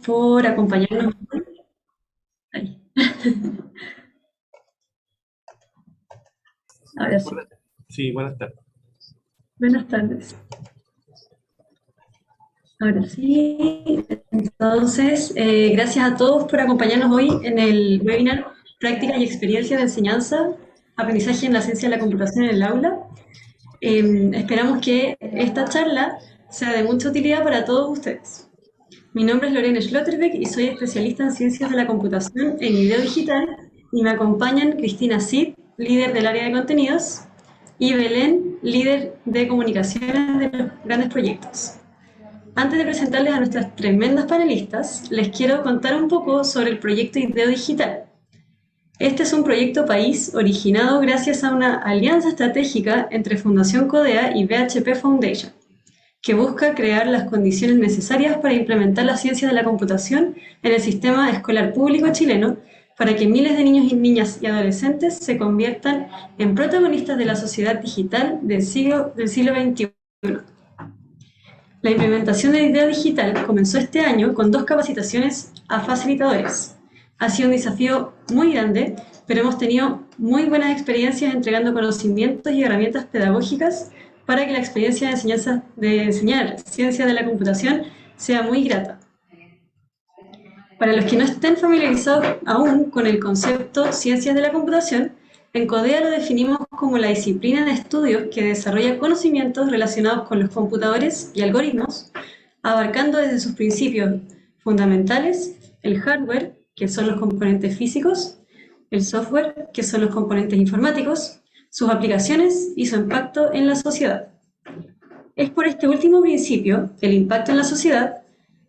por acompañarnos. Ahí. Ahora sí. Sí, buenas tardes. Buenas tardes. Ahora sí. Entonces, gracias a todos por acompañarnos hoy en el webinar Prácticas y Experiencias de Enseñanza, Aprendizaje en la Ciencia de la Computación en el Aula. Esperamos que esta charla sea de mucha utilidad para todos ustedes. Mi nombre es Lorena Schlotterbeck y soy especialista en Ciencias de la Computación en Video Digital y me acompañan Cristina Cid, líder del área de contenidos, y Belén, líder de comunicaciones de los grandes proyectos. Antes de presentarles a nuestras tremendas panelistas, les quiero contar un poco sobre el proyecto IDEO Digital. Este es un proyecto país originado gracias a una alianza estratégica entre Fundación Codea y BHP Foundation, que busca crear las condiciones necesarias para implementar la ciencia de la computación en el sistema escolar público chileno para que miles de niños y niñas y adolescentes se conviertan en protagonistas de la sociedad digital del siglo XXI. La implementación de la idea digital comenzó este año con 2 capacitaciones a facilitadores. Ha sido un desafío muy grande, pero hemos tenido muy buenas experiencias entregando conocimientos y herramientas pedagógicas para que la experiencia de enseñar ciencia de la computación sea muy grata. Para los que no estén familiarizados aún con el concepto ciencias de la computación, en CODEA lo definimos como la disciplina de estudios que desarrolla conocimientos relacionados con los computadores y algoritmos, abarcando desde sus principios fundamentales el hardware, que son los componentes físicos, el software, que son los componentes informáticos, sus aplicaciones y su impacto en la sociedad. Es por este último principio, el impacto en la sociedad,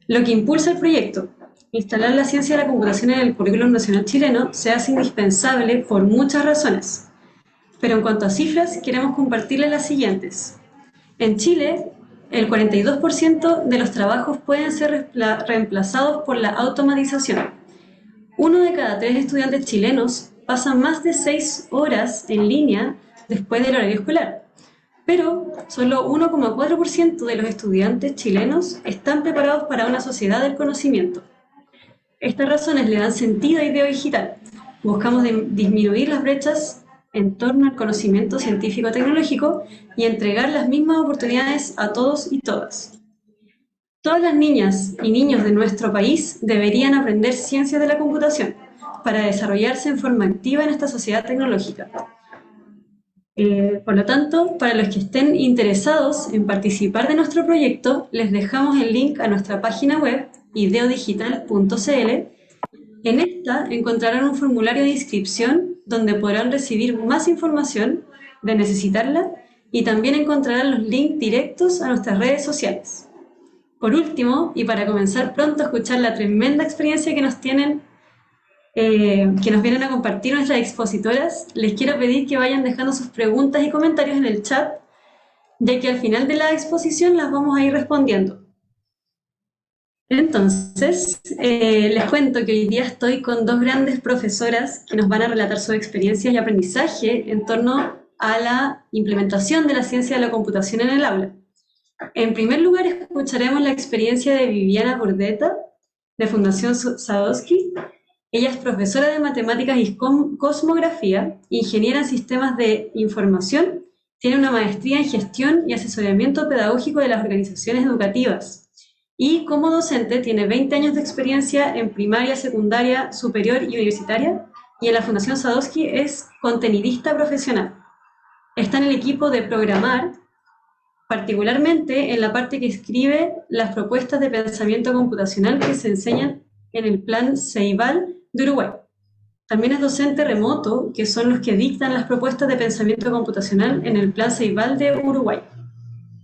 lo que impulsa el proyecto. Instalar la ciencia de la computación en el currículum nacional chileno se hace indispensable por muchas razones. Pero en cuanto a cifras, queremos compartirles las siguientes. En Chile, el 42% de los trabajos pueden ser reemplazados por la automatización. 1 de cada 3 estudiantes chilenos pasan más de 6 horas en línea después del horario escolar. Pero solo 1,4% de los estudiantes chilenos están preparados para una sociedad del conocimiento. Estas razones le dan sentido a IDEO Digital. Buscamos disminuir las brechas en torno al conocimiento científico-tecnológico y entregar las mismas oportunidades a todos y todas. Todas las niñas y niños de nuestro país deberían aprender ciencias de la computación para desarrollarse en forma activa en esta sociedad tecnológica. Por lo tanto, para los que estén interesados en participar de nuestro proyecto, les dejamos el link a nuestra página web ideodigital.cl. En esta encontrarán un formulario de inscripción donde podrán recibir más información de necesitarla y también encontrarán los links directos a nuestras redes sociales. Por último, y para comenzar pronto a escuchar la tremenda experiencia que nos vienen a compartir nuestras expositoras, les quiero pedir que vayan dejando sus preguntas y comentarios en el chat, ya que al final de la exposición las vamos a ir respondiendo. Entonces, les cuento que hoy día estoy con 2 grandes profesoras que nos van a relatar sus experiencias y aprendizaje en torno a la implementación de la ciencia de la computación en el aula. En primer lugar, escucharemos la experiencia de Viviana Bordeta, de Fundación Sadowski. Ella es profesora de matemáticas y cosmografía, ingeniera en sistemas de información, tiene una maestría en gestión y asesoramiento pedagógico de las organizaciones educativas. Y como docente tiene 20 años de experiencia en primaria, secundaria, superior y universitaria, y en la Fundación Sadowski es contenidista profesional. Está en el equipo de programar, particularmente en la parte que escribe las propuestas de pensamiento computacional que se enseñan en el Plan Ceibal de Uruguay. También es docente remoto, que son los que dictan las propuestas de pensamiento computacional en el Plan Ceibal de Uruguay.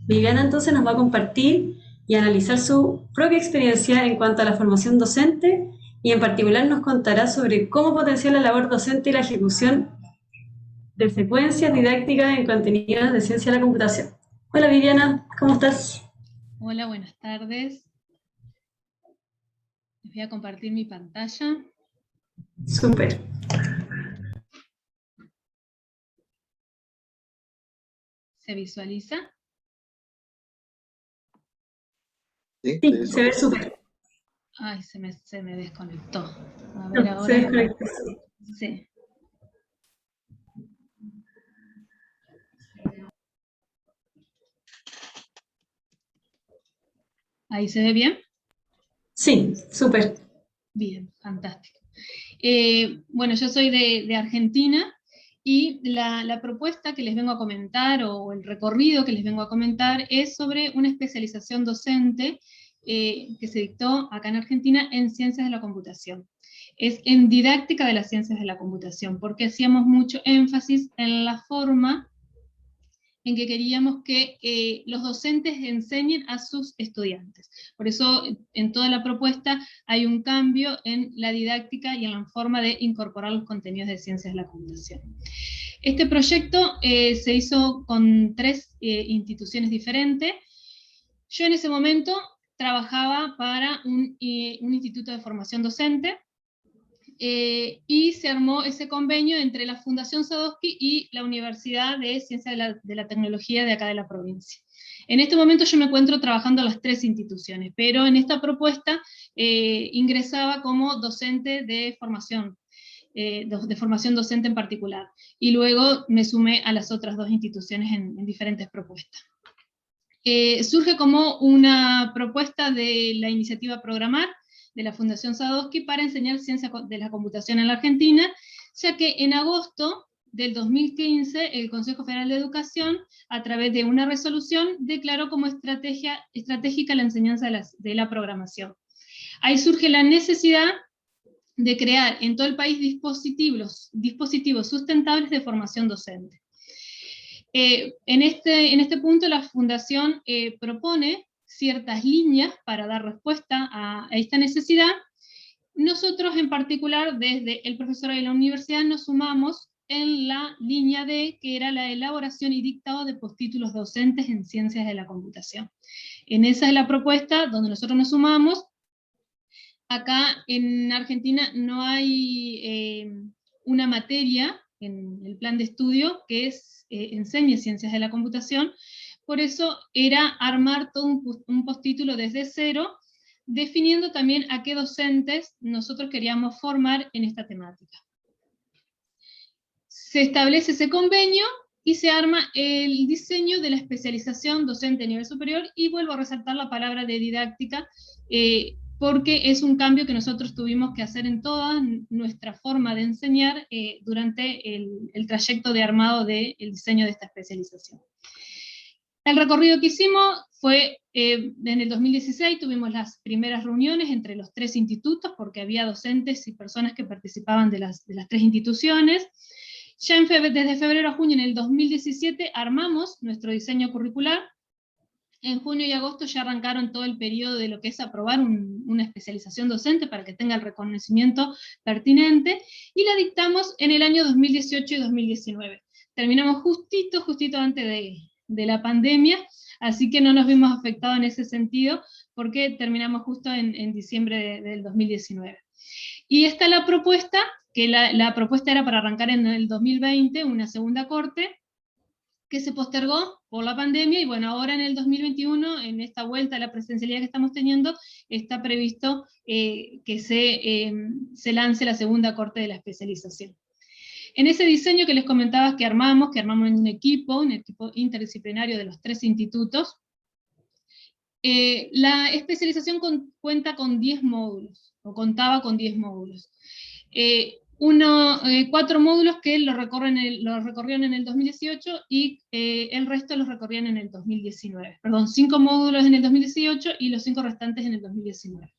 Viviana entonces nos va a compartir y analizar su propia experiencia en cuanto a la formación docente y en particular nos contará sobre cómo potenciar la labor docente y la ejecución de secuencias didácticas en contenidos de ciencia de la computación. Hola Viviana, ¿cómo estás? Hola, buenas tardes. Les voy a compartir mi pantalla. Súper. ¿Se visualiza? Sí, se ve súper. Ay, se me desconectó. A ver No, se ahora. desconectó. Sí. ¿Ahí se ve bien? Sí, súper. Bien, fantástico. Bueno, yo soy de Argentina y la propuesta que les vengo a comentar, o el recorrido que les vengo a comentar, es sobre una especialización docente que se dictó acá en Argentina en ciencias de la computación. Es en didáctica de las ciencias de la computación, porque hacíamos mucho énfasis en la forma en que queríamos que los docentes enseñen a sus estudiantes. Por eso, en toda la propuesta hay un cambio en la didáctica y en la forma de incorporar los contenidos de ciencias de la computación. Este proyecto se hizo con 3 instituciones diferentes. Yo en ese momento trabajaba para un instituto de formación docente, y se armó ese convenio entre la Fundación Sadowski y la Universidad de Ciencias de la Tecnología de acá de la provincia. En este momento yo me encuentro trabajando en las 3 instituciones, pero en esta propuesta ingresaba como docente de formación docente en particular, y luego me sumé a las otras 2 instituciones en diferentes propuestas. Surge como una propuesta de la iniciativa Programar, de la Fundación Sadowski, para enseñar ciencia de la computación en la Argentina, ya que en agosto del 2015 el Consejo Federal de Educación, a través de una resolución, declaró como estratégica la enseñanza de la programación. Ahí surge la necesidad de crear en todo el país dispositivos sustentables de formación docente. En este punto la Fundación propone ciertas líneas para dar respuesta a esta necesidad. Nosotros en particular, desde el profesorado de la universidad, nos sumamos en la línea D, que era la elaboración y dictado de postítulos docentes en ciencias de la computación. En esa es la propuesta donde nosotros nos sumamos. Acá en Argentina no hay una materia en el plan de estudio que enseñe ciencias de la computación, por eso era armar todo un postítulo desde cero, definiendo también a qué docentes nosotros queríamos formar en esta temática. Se establece ese convenio y se arma el diseño de la especialización docente a nivel superior, y vuelvo a resaltar la palabra de didáctica, porque es un cambio que nosotros tuvimos que hacer en toda nuestra forma de enseñar durante el trayecto de armado del diseño de esta especialización. El recorrido que hicimos fue, en el 2016 tuvimos las primeras reuniones entre los 3 institutos, porque había docentes y personas que participaban de las 3 instituciones. Ya desde febrero a junio en el 2017 armamos nuestro diseño curricular. En junio y agosto ya arrancaron todo el periodo de lo que es aprobar una especialización docente para que tenga el reconocimiento pertinente, y la dictamos en el año 2018 y 2019. Terminamos justito antes de la pandemia, así que no nos vimos afectados en ese sentido, porque terminamos justo en diciembre del 2019. Y esta es la propuesta, que la propuesta era para arrancar en el 2020, una segunda corte, que se postergó por la pandemia, y bueno, ahora en el 2021, en esta vuelta a la presencialidad que estamos teniendo, está previsto que se lance la segunda corte de la especialización. En ese diseño que les comentaba que armamos en un equipo interdisciplinario de los 3 institutos, la especialización cuenta con 10 módulos, o contaba con 10 módulos. 4 módulos que los recorrieron en el 2018, y el resto los recorrían en el 2019. Perdón, 5 módulos en el 2018 y los 5 restantes en el 2019.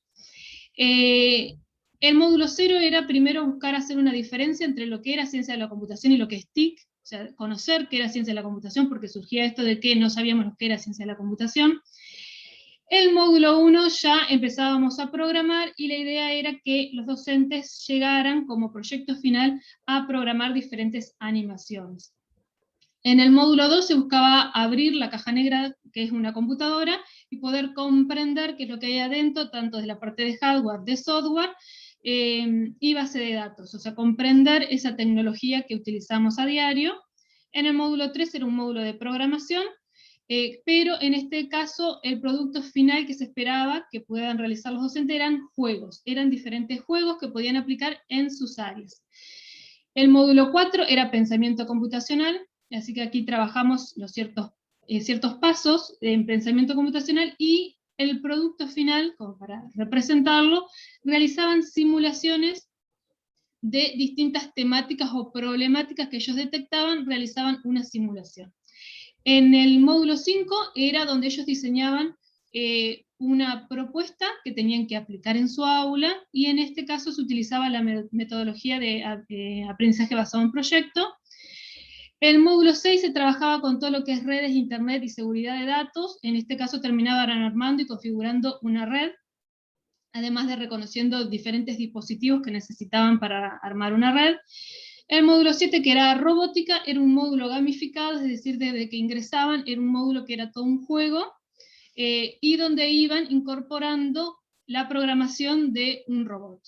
El módulo 0 era primero buscar hacer una diferencia entre lo que era ciencia de la computación y lo que es TIC, o sea, conocer qué era ciencia de la computación, porque surgía esto de que no sabíamos lo que era ciencia de la computación. El módulo 1 ya empezábamos a programar, y la idea era que los docentes llegaran como proyecto final a programar diferentes animaciones. En el módulo 2 se buscaba abrir la caja negra, que es una computadora, y poder comprender qué es lo que hay adentro, tanto de la parte de hardware, de software, y base de datos, o sea, comprender esa tecnología que utilizamos a diario. En el módulo 3 era un módulo de programación, pero en este caso el producto final que se esperaba que puedan realizar los docentes eran juegos, eran diferentes juegos que podían aplicar en sus áreas. El módulo 4 era pensamiento computacional, así que aquí trabajamos los ciertos pasos en pensamiento computacional, y el producto final, como para representarlo, realizaban simulaciones de distintas temáticas o problemáticas que ellos detectaban, realizaban una simulación. En el módulo 5 era donde ellos diseñaban una propuesta que tenían que aplicar en su aula, y en este caso se utilizaba la metodología de aprendizaje basado en proyecto. El módulo 6 se trabajaba con todo lo que es redes, internet y seguridad de datos. En este caso terminaban armando y configurando una red, además de reconociendo diferentes dispositivos que necesitaban para armar una red. El módulo 7, que era robótica, era un módulo gamificado, es decir, desde que ingresaban era un módulo que era todo un juego, y donde iban incorporando la programación de un robot.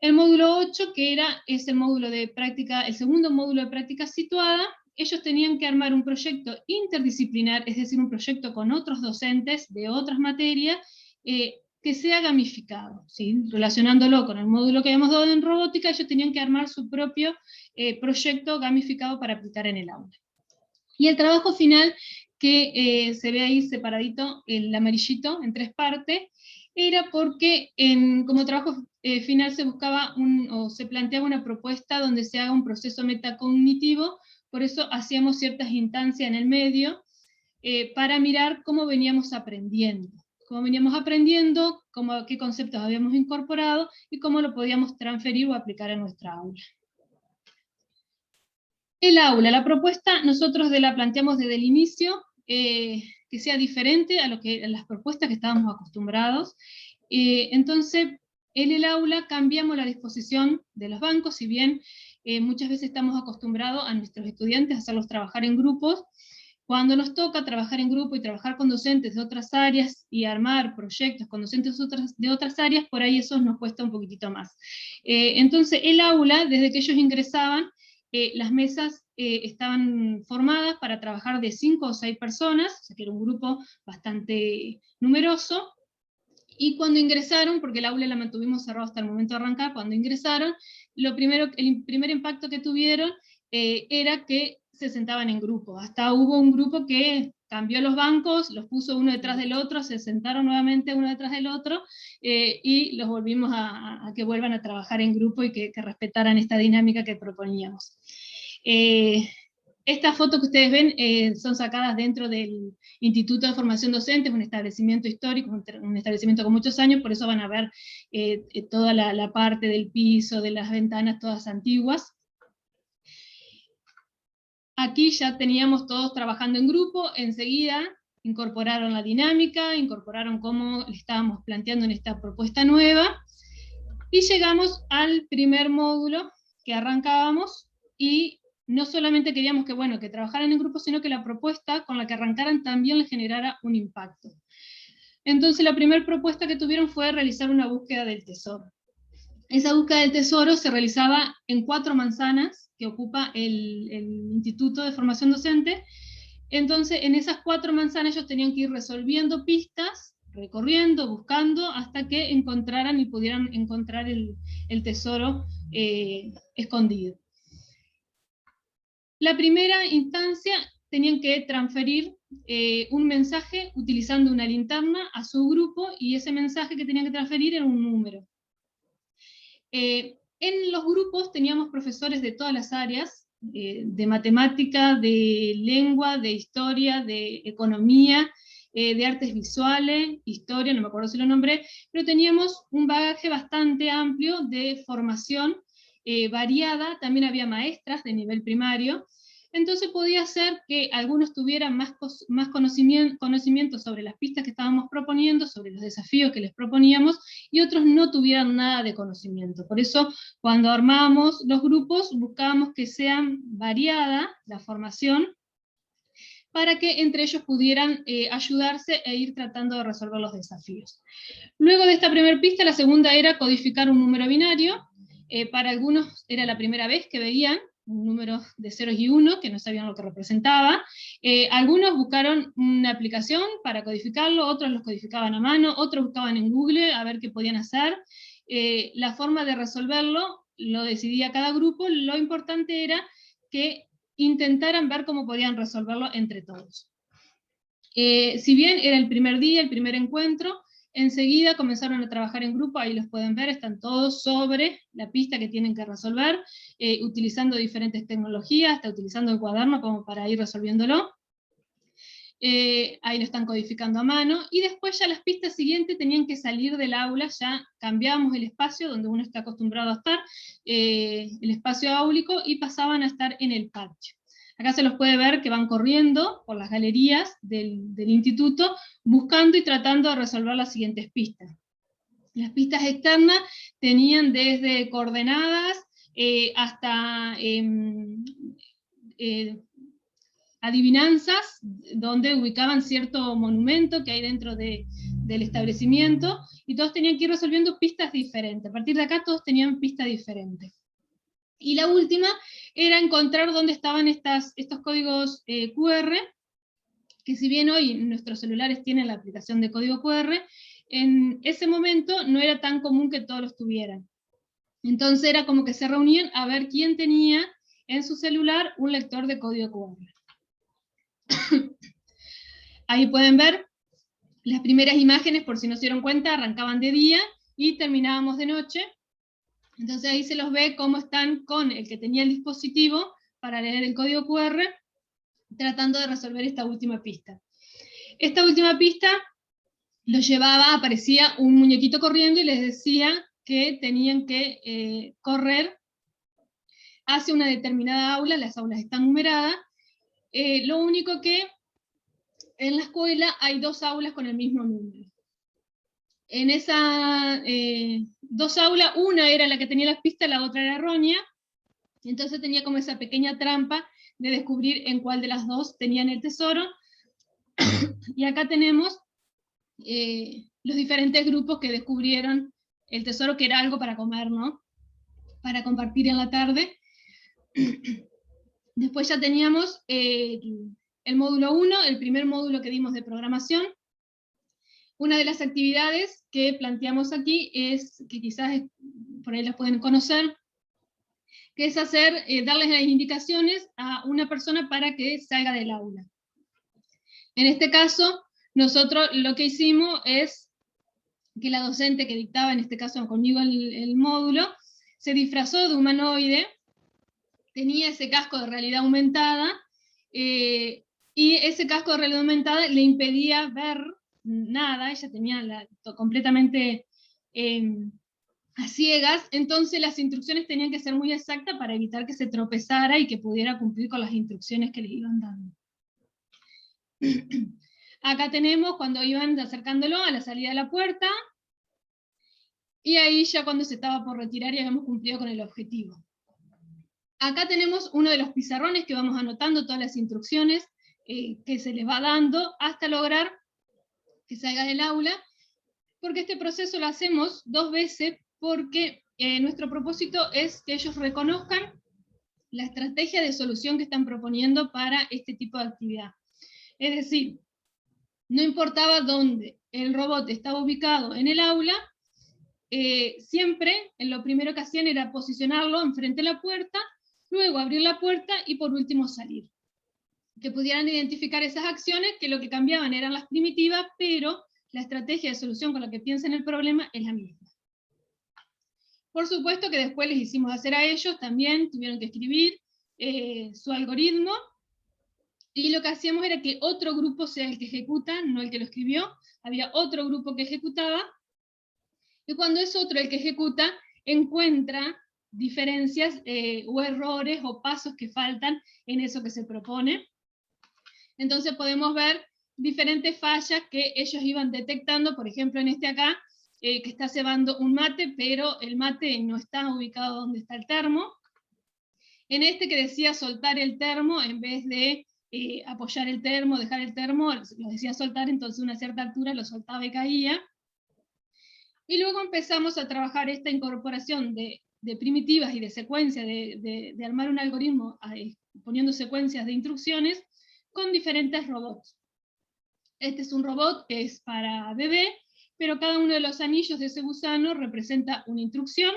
El módulo 8, que es el módulo de práctica, el segundo módulo de práctica situada, ellos tenían que armar un proyecto interdisciplinar, es decir, un proyecto con otros docentes de otras materias, que sea gamificado, ¿sí? Relacionándolo con el módulo que habíamos dado en robótica, ellos tenían que armar su propio proyecto gamificado para aplicar en el aula. Y el trabajo final, que se ve ahí separadito, el amarillito, en 3 partes, era porque como trabajo final se buscaba o se planteaba una propuesta donde se haga un proceso metacognitivo, por eso hacíamos ciertas instancias en el medio, para mirar cómo veníamos aprendiendo, qué conceptos habíamos incorporado y cómo lo podíamos transferir o aplicar a nuestra aula. El aula, la propuesta nosotros la planteamos desde el inicio, que sea diferente a las propuestas que estábamos acostumbrados. Entonces, en el aula cambiamos la disposición de los bancos, si bien muchas veces estamos acostumbrados a nuestros estudiantes a hacerlos trabajar en grupos. Cuando nos toca trabajar en grupo y trabajar con docentes de otras áreas y armar proyectos con docentes de otras áreas, por ahí eso nos cuesta un poquitito más. Entonces, el aula, desde que ellos ingresaban, las mesas estaban formadas para trabajar de 5 o 6 personas, o sea que era un grupo bastante numeroso, y cuando ingresaron, porque el aula la mantuvimos cerrada hasta el momento de arrancar, cuando ingresaron, el primer impacto que tuvieron era que se sentaban en grupo. Hasta hubo un grupo que cambió los bancos, los puso uno detrás del otro, se sentaron nuevamente uno detrás del otro, y los volvimos a que vuelvan a trabajar en grupo y que respetaran esta dinámica que proponíamos. Estas fotos que ustedes ven son sacadas dentro del Instituto de Formación Docente, es un establecimiento histórico, un establecimiento con muchos años, por eso van a ver toda la parte del piso, de las ventanas, todas antiguas. Aquí ya teníamos todos trabajando en grupo, enseguida incorporaron la dinámica, incorporaron cómo le estábamos planteando en esta propuesta nueva, y llegamos al primer módulo que arrancábamos, y no solamente queríamos que trabajaran en grupo, sino que la propuesta con la que arrancaran también les generara un impacto. Entonces la primera propuesta que tuvieron fue realizar una búsqueda del tesoro. Esa búsqueda del tesoro se realizaba en 4 manzanas que ocupa el Instituto de Formación Docente. Entonces en esas 4 manzanas ellos tenían que ir resolviendo pistas, recorriendo, buscando, hasta que encontraran y pudieran encontrar el tesoro escondido. La primera instancia tenían que transferir un mensaje utilizando una linterna a su grupo, y ese mensaje que tenían que transferir era un número. En los grupos teníamos profesores de todas las áreas, de matemática, de lengua, de historia, de economía, de artes visuales, historia, no me acuerdo si lo nombré, pero teníamos un bagaje bastante amplio de formación variada. También había maestras de nivel primario, entonces podía ser que algunos tuvieran más conocimiento sobre las pistas que estábamos proponiendo, sobre los desafíos que les proponíamos, y otros no tuvieran nada de conocimiento. Por eso, cuando armábamos los grupos, buscábamos que sean variada la formación, para que entre ellos pudieran ayudarse e ir tratando de resolver los desafíos. Luego de esta primera pista, la segunda era codificar un número binario. Para algunos era la primera vez que veían un número de ceros y unos, que no sabían lo que representaba. Algunos buscaron una aplicación para codificarlo, otros los codificaban a mano, otros buscaban en Google a ver qué podían hacer. La forma de resolverlo lo decidía cada grupo, lo importante era que intentaran ver cómo podían resolverlo entre todos. Si bien era el primer día, el primer encuentro, enseguida comenzaron a trabajar en grupo, ahí los pueden ver, están todos sobre la pista que tienen que resolver, utilizando diferentes tecnologías, hasta utilizando el cuaderno como para ir resolviéndolo. Ahí lo están codificando a mano, y después ya las pistas siguientes tenían que salir del aula, ya cambiábamos el espacio donde uno está acostumbrado a estar, el espacio áulico, y pasaban a estar en el patio. Acá se los puede ver que van corriendo por las galerías del instituto, buscando y tratando de resolver las siguientes pistas. Las pistas externas tenían desde coordenadas hasta adivinanzas, donde ubicaban cierto monumento que hay dentro del establecimiento, y todos tenían que ir resolviendo pistas diferentes. A partir de acá todos tenían pistas diferentes. Y la última era encontrar dónde estaban estos códigos QR, que si bien hoy nuestros celulares tienen la aplicación de código QR, en ese momento no era tan común que todos los tuvieran. Entonces era como que se reunían a ver quién tenía en su celular un lector de código QR. Ahí pueden ver las primeras imágenes, por si no se dieron cuenta, arrancaban de día y terminábamos de noche. Entonces ahí se los ve cómo están con el que tenía el dispositivo para leer el código QR, tratando de resolver esta última pista. Esta última pista lo llevaba, aparecía un muñequito corriendo y les decía que tenían que correr hacia una determinada aula, las aulas están numeradas. Lo único que en la escuela hay 2 aulas con el mismo número. En esas 2 aulas, una era la que tenía las pistas, la otra era errónea, entonces tenía como esa pequeña trampa de descubrir en cuál de las 2 tenían el tesoro. Y acá tenemos los diferentes grupos que descubrieron el tesoro, que era algo para comer, ¿no? Para compartir en la tarde. Después ya teníamos el módulo 1, el primer módulo que dimos de programación. Una de las actividades que planteamos aquí es, que quizás por ahí las pueden conocer, que es darles las indicaciones a una persona para que salga del aula. En este caso, nosotros lo que hicimos es que la docente que dictaba, en este caso conmigo el módulo, se disfrazó de humanoide, tenía ese casco de realidad aumentada, y ese casco de realidad aumentada le impedía ver nada, ella tenía completamente a ciegas, entonces las instrucciones tenían que ser muy exactas para evitar que se tropezara y que pudiera cumplir con las instrucciones que les iban dando. Acá tenemos cuando iban acercándolo a la salida de la puerta, y ahí ya cuando se estaba por retirar y habíamos cumplido con el objetivo. Acá tenemos uno de los pizarrones que vamos anotando todas las instrucciones que se les va dando hasta lograr que salga del aula, porque este proceso lo hacemos 2 veces, porque nuestro propósito es que ellos reconozcan la estrategia de solución que están proponiendo para este tipo de actividad. Es decir, no importaba dónde el robot estaba ubicado en el aula, siempre lo primero que hacían era posicionarlo enfrente de la puerta, luego abrir la puerta y por último salir. Que pudieran identificar esas acciones, que lo que cambiaban eran las primitivas, pero la estrategia de solución con la que piensan el problema es la misma. Por supuesto que después les hicimos hacer a ellos, también tuvieron que escribir su algoritmo, y lo que hacíamos era que otro grupo sea el que ejecuta, no el que lo escribió, había otro grupo que ejecutaba, y cuando es otro el que ejecuta, encuentra diferencias o errores o pasos que faltan en eso que se propone. Entonces podemos ver diferentes fallas que ellos iban detectando, por ejemplo en este acá, que está cebando un mate, pero el mate no está ubicado donde está el termo. En este que decía soltar el termo, en vez de apoyar el termo, dejar el termo, lo decía soltar, entonces a una cierta altura lo soltaba y caía. Y luego empezamos a trabajar esta incorporación de de primitivas y de secuencias, de armar un algoritmo poniendo secuencias de instrucciones con diferentes robots. Este es un robot que es para bebé, pero cada uno de los anillos de ese gusano representa una instrucción.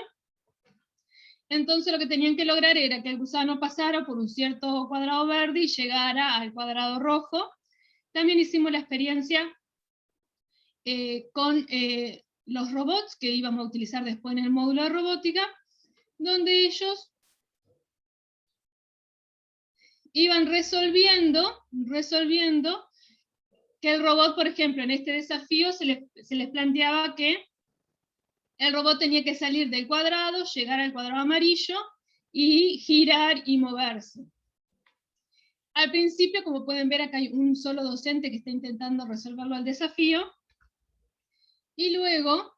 Entonces lo que tenían que lograr era que el gusano pasara por un cierto cuadrado verde y llegara al cuadrado rojo. También hicimos la experiencia con los robots que íbamos a utilizar después en el módulo de robótica, donde ellos iban resolviendo que el robot, por ejemplo, en este desafío se les planteaba que el robot tenía que salir del cuadrado, llegar al cuadrado amarillo y girar y moverse. Al principio, como pueden ver, acá hay un solo docente que está intentando resolverlo al desafío, y luego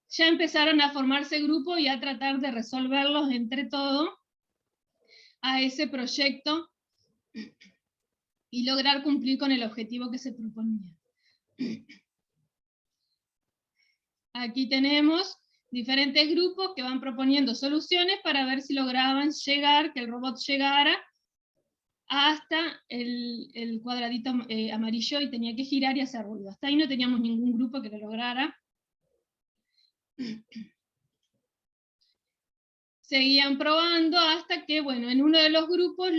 ya empezaron a formarse grupos y a tratar de resolverlos entre todos a ese proyecto y lograr cumplir con el objetivo que se proponía. Aquí tenemos diferentes grupos que van proponiendo soluciones para ver si lograban llegar, que el robot llegara hasta el cuadradito amarillo y tenía que girar y hacer ruido. Hasta ahí no teníamos ningún grupo que lo lograra. Seguían probando hasta que, bueno, en uno de los grupos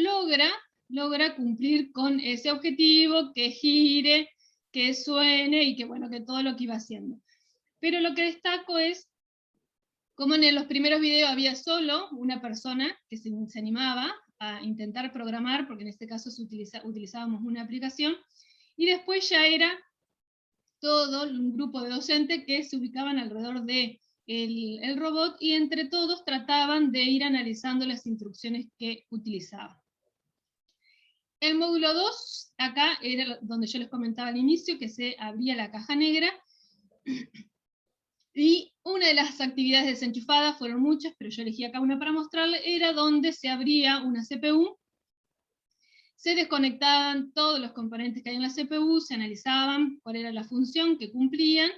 logra cumplir con ese objetivo, que gire, que suene y que, bueno, que todo lo que iba haciendo. Pero lo que destaco es como en los primeros videos había solo una persona que se animaba a intentar programar, porque en este caso utilizábamos una aplicación, y después ya era todo un grupo de docentes que se ubicaban alrededor de el robot, y entre todos trataban de ir analizando las instrucciones que utilizaban. El módulo 2, acá era donde yo les comentaba al inicio, que se abría la caja negra, y una de las actividades desenchufadas, fueron muchas, pero yo elegí acá una para mostrarles, era donde se abría una CPU, se desconectaban todos los componentes que hay en la CPU, se analizaban cuál era la función que cumplían,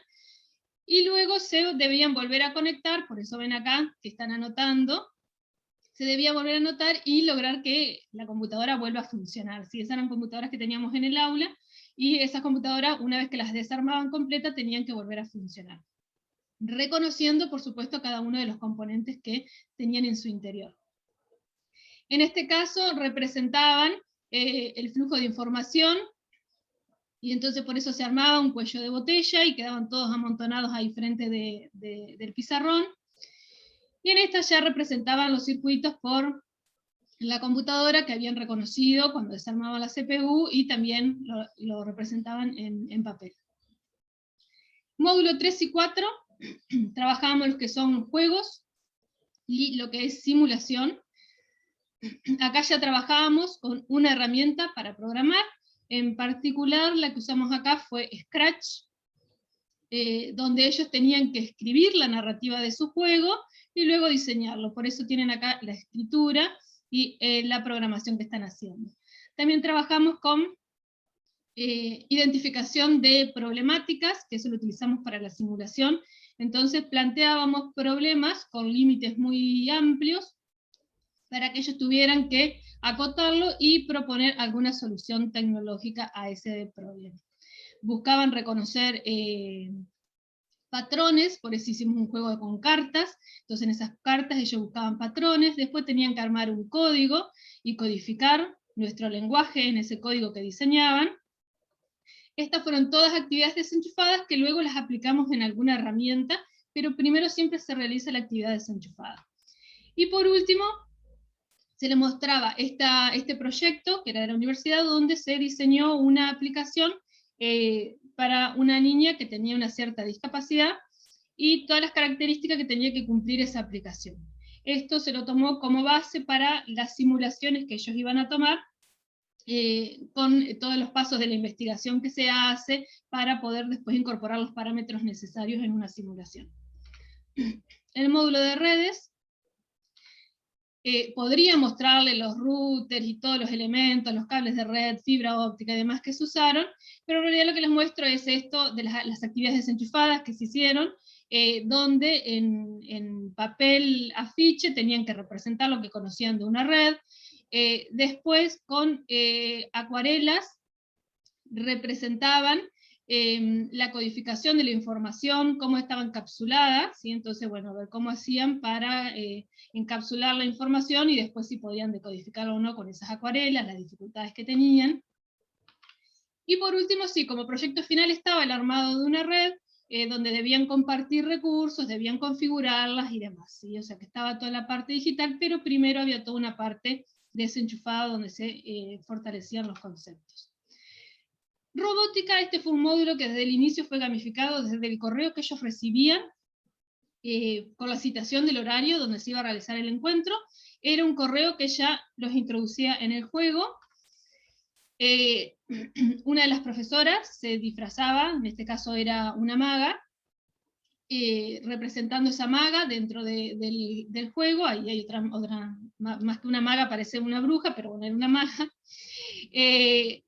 y luego se debían volver a conectar, por eso ven acá que están anotando, se debía volver a anotar y lograr que la computadora vuelva a funcionar. Si esas eran computadoras que teníamos en el aula, y esas computadoras, una vez que las desarmaban completas, tenían que volver a funcionar, reconociendo, por supuesto, cada uno de los componentes que tenían en su interior. En este caso representaban el flujo de información, y entonces por eso se armaba un cuello de botella y quedaban todos amontonados ahí frente del pizarrón. Y en esta ya representaban los circuitos por la computadora que habían reconocido cuando desarmaban la CPU, y también lo representaban en papel. Módulo 3 y 4, trabajábamos lo que son juegos y lo que es simulación. Acá ya trabajábamos con una herramienta para programar, en particular la que usamos acá fue Scratch, donde ellos tenían que escribir la narrativa de su juego y luego diseñarlo. Por eso tienen acá la escritura y la programación que están haciendo. También trabajamos con identificación de problemáticas, que eso lo utilizamos para la simulación. Entonces planteábamos problemas con límites muy amplios para que ellos tuvieran que acotarlo y proponer alguna solución tecnológica a ese problema. Buscaban reconocer patrones, por eso hicimos un juego con cartas. Entonces en esas cartas ellos buscaban patrones, después tenían que armar un código y codificar nuestro lenguaje en ese código que diseñaban. Estas fueron todas actividades desenchufadas que luego las aplicamos en alguna herramienta, pero primero siempre se realiza la actividad desenchufada. Y por último, se le mostraba este proyecto, que era de la universidad, donde se diseñó una aplicación para una niña que tenía una cierta discapacidad, y todas las características que tenía que cumplir esa aplicación. Esto se lo tomó como base para las simulaciones que ellos iban a tomar, con todos los pasos de la investigación que se hace para poder después incorporar los parámetros necesarios en una simulación. El módulo de redes, podría mostrarle los routers y todos los elementos, los cables de red, fibra óptica y demás que se usaron, pero en realidad lo que les muestro es esto de las actividades desenchufadas que se hicieron, donde en papel afiche tenían que representar lo que conocían de una red. Después con acuarelas representaban la codificación de la información, cómo estaba encapsulada, ¿sí? Entonces, bueno, ver cómo hacían para encapsular la información y después si podían decodificarla o no con esas acuarelas, las dificultades que tenían. Y por último, sí, como proyecto final estaba el armado de una red, donde debían compartir recursos, debían configurarlas y demás, ¿sí? O sea que estaba toda la parte digital, pero primero había toda una parte desenchufada donde se fortalecían los conceptos. Robótica, este fue un módulo que desde el inicio fue gamificado, desde el correo que ellos recibían, con la citación del horario donde se iba a realizar el encuentro. Era un correo que ya los introducía en el juego. Una de las profesoras se disfrazaba, en este caso era una maga, representando esa maga dentro del juego. Ahí hay otra, más que una maga, parece una bruja, pero bueno, era una maga.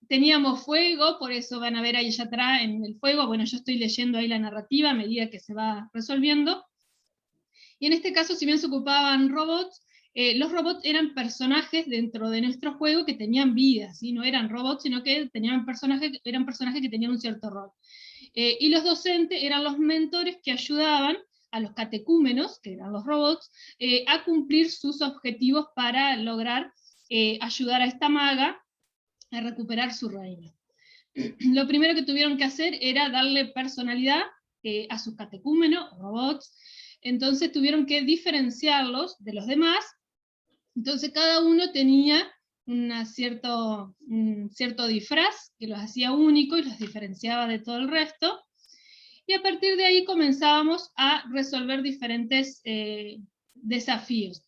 Teníamos fuego, por eso van a ver ahí allá atrás en el fuego. Bueno, yo estoy leyendo ahí la narrativa a medida que se va resolviendo. Y en este caso, si bien se ocupaban robots, los robots eran personajes dentro de nuestro juego que tenían vida, ¿sí? No eran robots, sino que eran personajes que tenían un cierto rol. Y los docentes eran los mentores que ayudaban a los catecúmenos, que eran los robots, a cumplir sus objetivos para lograr ayudar a esta maga a recuperar su reino. Lo primero que tuvieron que hacer era darle personalidad a sus catecúmenos, robots. Entonces tuvieron que diferenciarlos de los demás. Entonces cada uno tenía un cierto disfraz que los hacía únicos y los diferenciaba de todo el resto. Y a partir de ahí comenzábamos a resolver diferentes desafíos.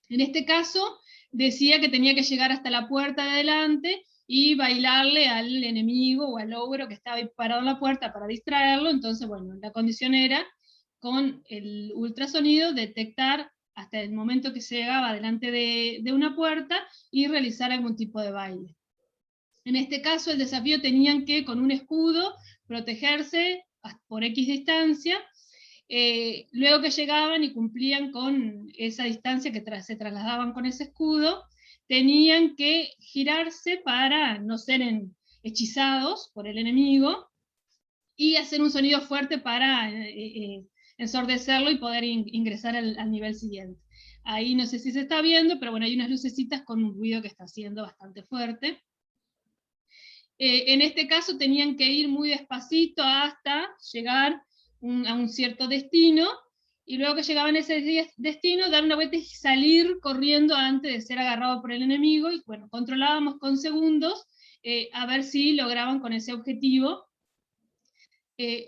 En este caso, decía que tenía que llegar hasta la puerta de adelante y bailarle al enemigo o al ogro que estaba ahí parado en la puerta para distraerlo. Entonces, bueno, la condición era, con el ultrasonido, detectar hasta el momento que se llegaba delante de una puerta y realizar algún tipo de baile. En este caso, el desafío tenían que, con un escudo, protegerse por X distancia. Luego que llegaban y cumplían con esa distancia que se trasladaban con ese escudo, tenían que girarse para no ser hechizados por el enemigo y hacer un sonido fuerte para ensordecerlo y poder ingresar al nivel siguiente. Ahí no sé si se está viendo, pero bueno, hay unas lucecitas con un ruido que está haciendo bastante fuerte. En este caso tenían que ir muy despacito hasta llegar a un cierto destino, y luego que llegaban a ese destino, dar una vuelta y salir corriendo antes de ser agarrado por el enemigo, y bueno, controlábamos con segundos a ver si lograban con ese objetivo.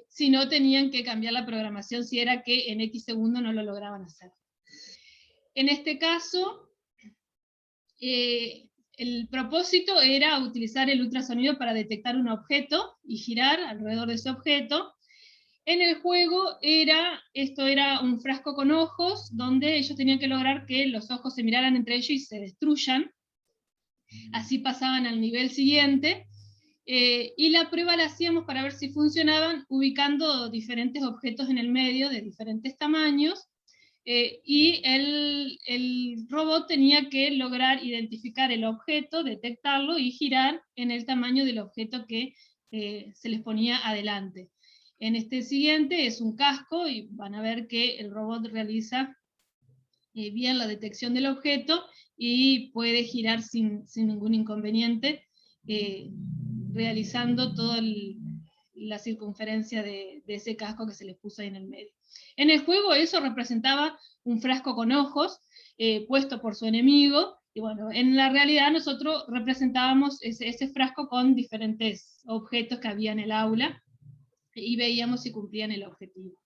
Si no, tenían que cambiar la programación si era que en X segundos no lo lograban hacer. En este caso, el propósito era utilizar el ultrasonido para detectar un objeto y girar alrededor de ese objeto. En el juego esto era un frasco con ojos, donde ellos tenían que lograr que los ojos se miraran entre ellos y se destruyan. Así pasaban al nivel siguiente. Y la prueba la hacíamos para ver si funcionaban ubicando diferentes objetos en el medio de diferentes tamaños. Y el robot tenía que lograr identificar el objeto, detectarlo y girar en el tamaño del objeto que se les ponía adelante. En este siguiente es un casco, y van a ver que el robot realiza bien la detección del objeto y puede girar sin ningún inconveniente, realizando toda la circunferencia de ese casco que se le puso ahí en el medio. En el juego eso representaba un frasco con ojos puesto por su enemigo, y bueno, en la realidad nosotros representábamos ese frasco con diferentes objetos que había en el aula, y veíamos si cumplían el objetivo.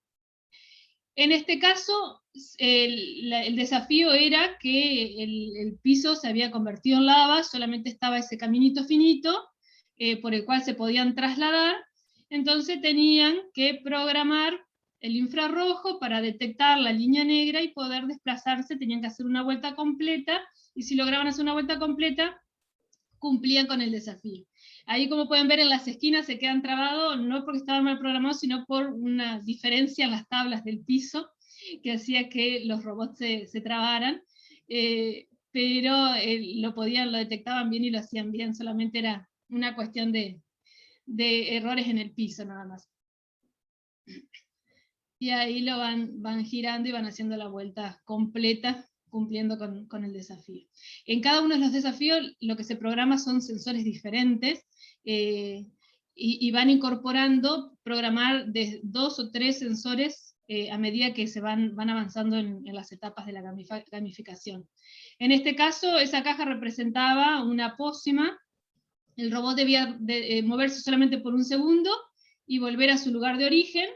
En este caso, el desafío era que el piso se había convertido en lava, solamente estaba ese caminito finito por el cual se podían trasladar. Entonces tenían que programar el infrarrojo para detectar la línea negra y poder desplazarse. Tenían que hacer una vuelta completa, y si lograban hacer una vuelta completa, cumplían con el desafío. Ahí, como pueden ver, en las esquinas se quedan trabados, no porque estaban mal programados, sino por una diferencia en las tablas del piso, que hacía que los robots se trabaran, pero lo detectaban bien y lo hacían bien, solamente era una cuestión de errores en el piso nada más. Y ahí lo van girando y van haciendo la vuelta completa, cumpliendo con el desafío. En cada uno de los desafíos lo que se programa son sensores diferentes, y van incorporando, programar de 2 o 3 sensores a medida que se van avanzando en las etapas de la gamificación. En este caso, esa caja representaba una pócima. El robot debía moverse solamente por un segundo y volver a su lugar de origen,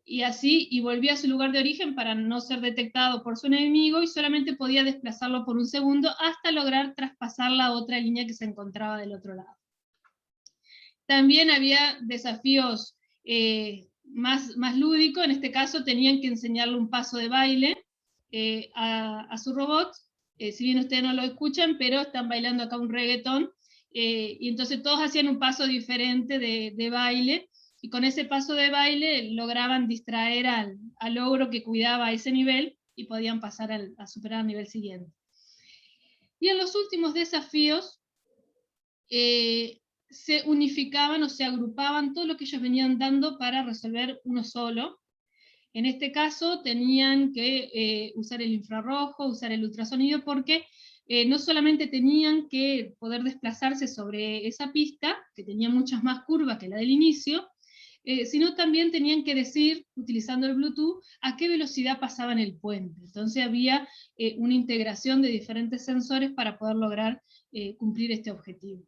y volvía a su lugar de origen para no ser detectado por su enemigo, y solamente podía desplazarlo por un segundo hasta lograr traspasar la otra línea que se encontraba del otro lado. También había desafíos más lúdicos. En este caso tenían que enseñarle un paso de baile a su robot. Si bien ustedes no lo escuchan, pero están bailando acá un reggaetón, y entonces todos hacían un paso diferente de baile, y con ese paso de baile lograban distraer al ogro que cuidaba a ese nivel, y podían pasar a superar al nivel siguiente. Y en los últimos desafíos se unificaban o se agrupaban todo lo que ellos venían dando para resolver uno solo. En este caso tenían que usar el infrarrojo, usar el ultrasonido, porque no solamente tenían que poder desplazarse sobre esa pista, que tenía muchas más curvas que la del inicio, sino también tenían que decir, utilizando el Bluetooth, a qué velocidad pasaban el puente. Entonces había una integración de diferentes sensores para poder lograr cumplir este objetivo.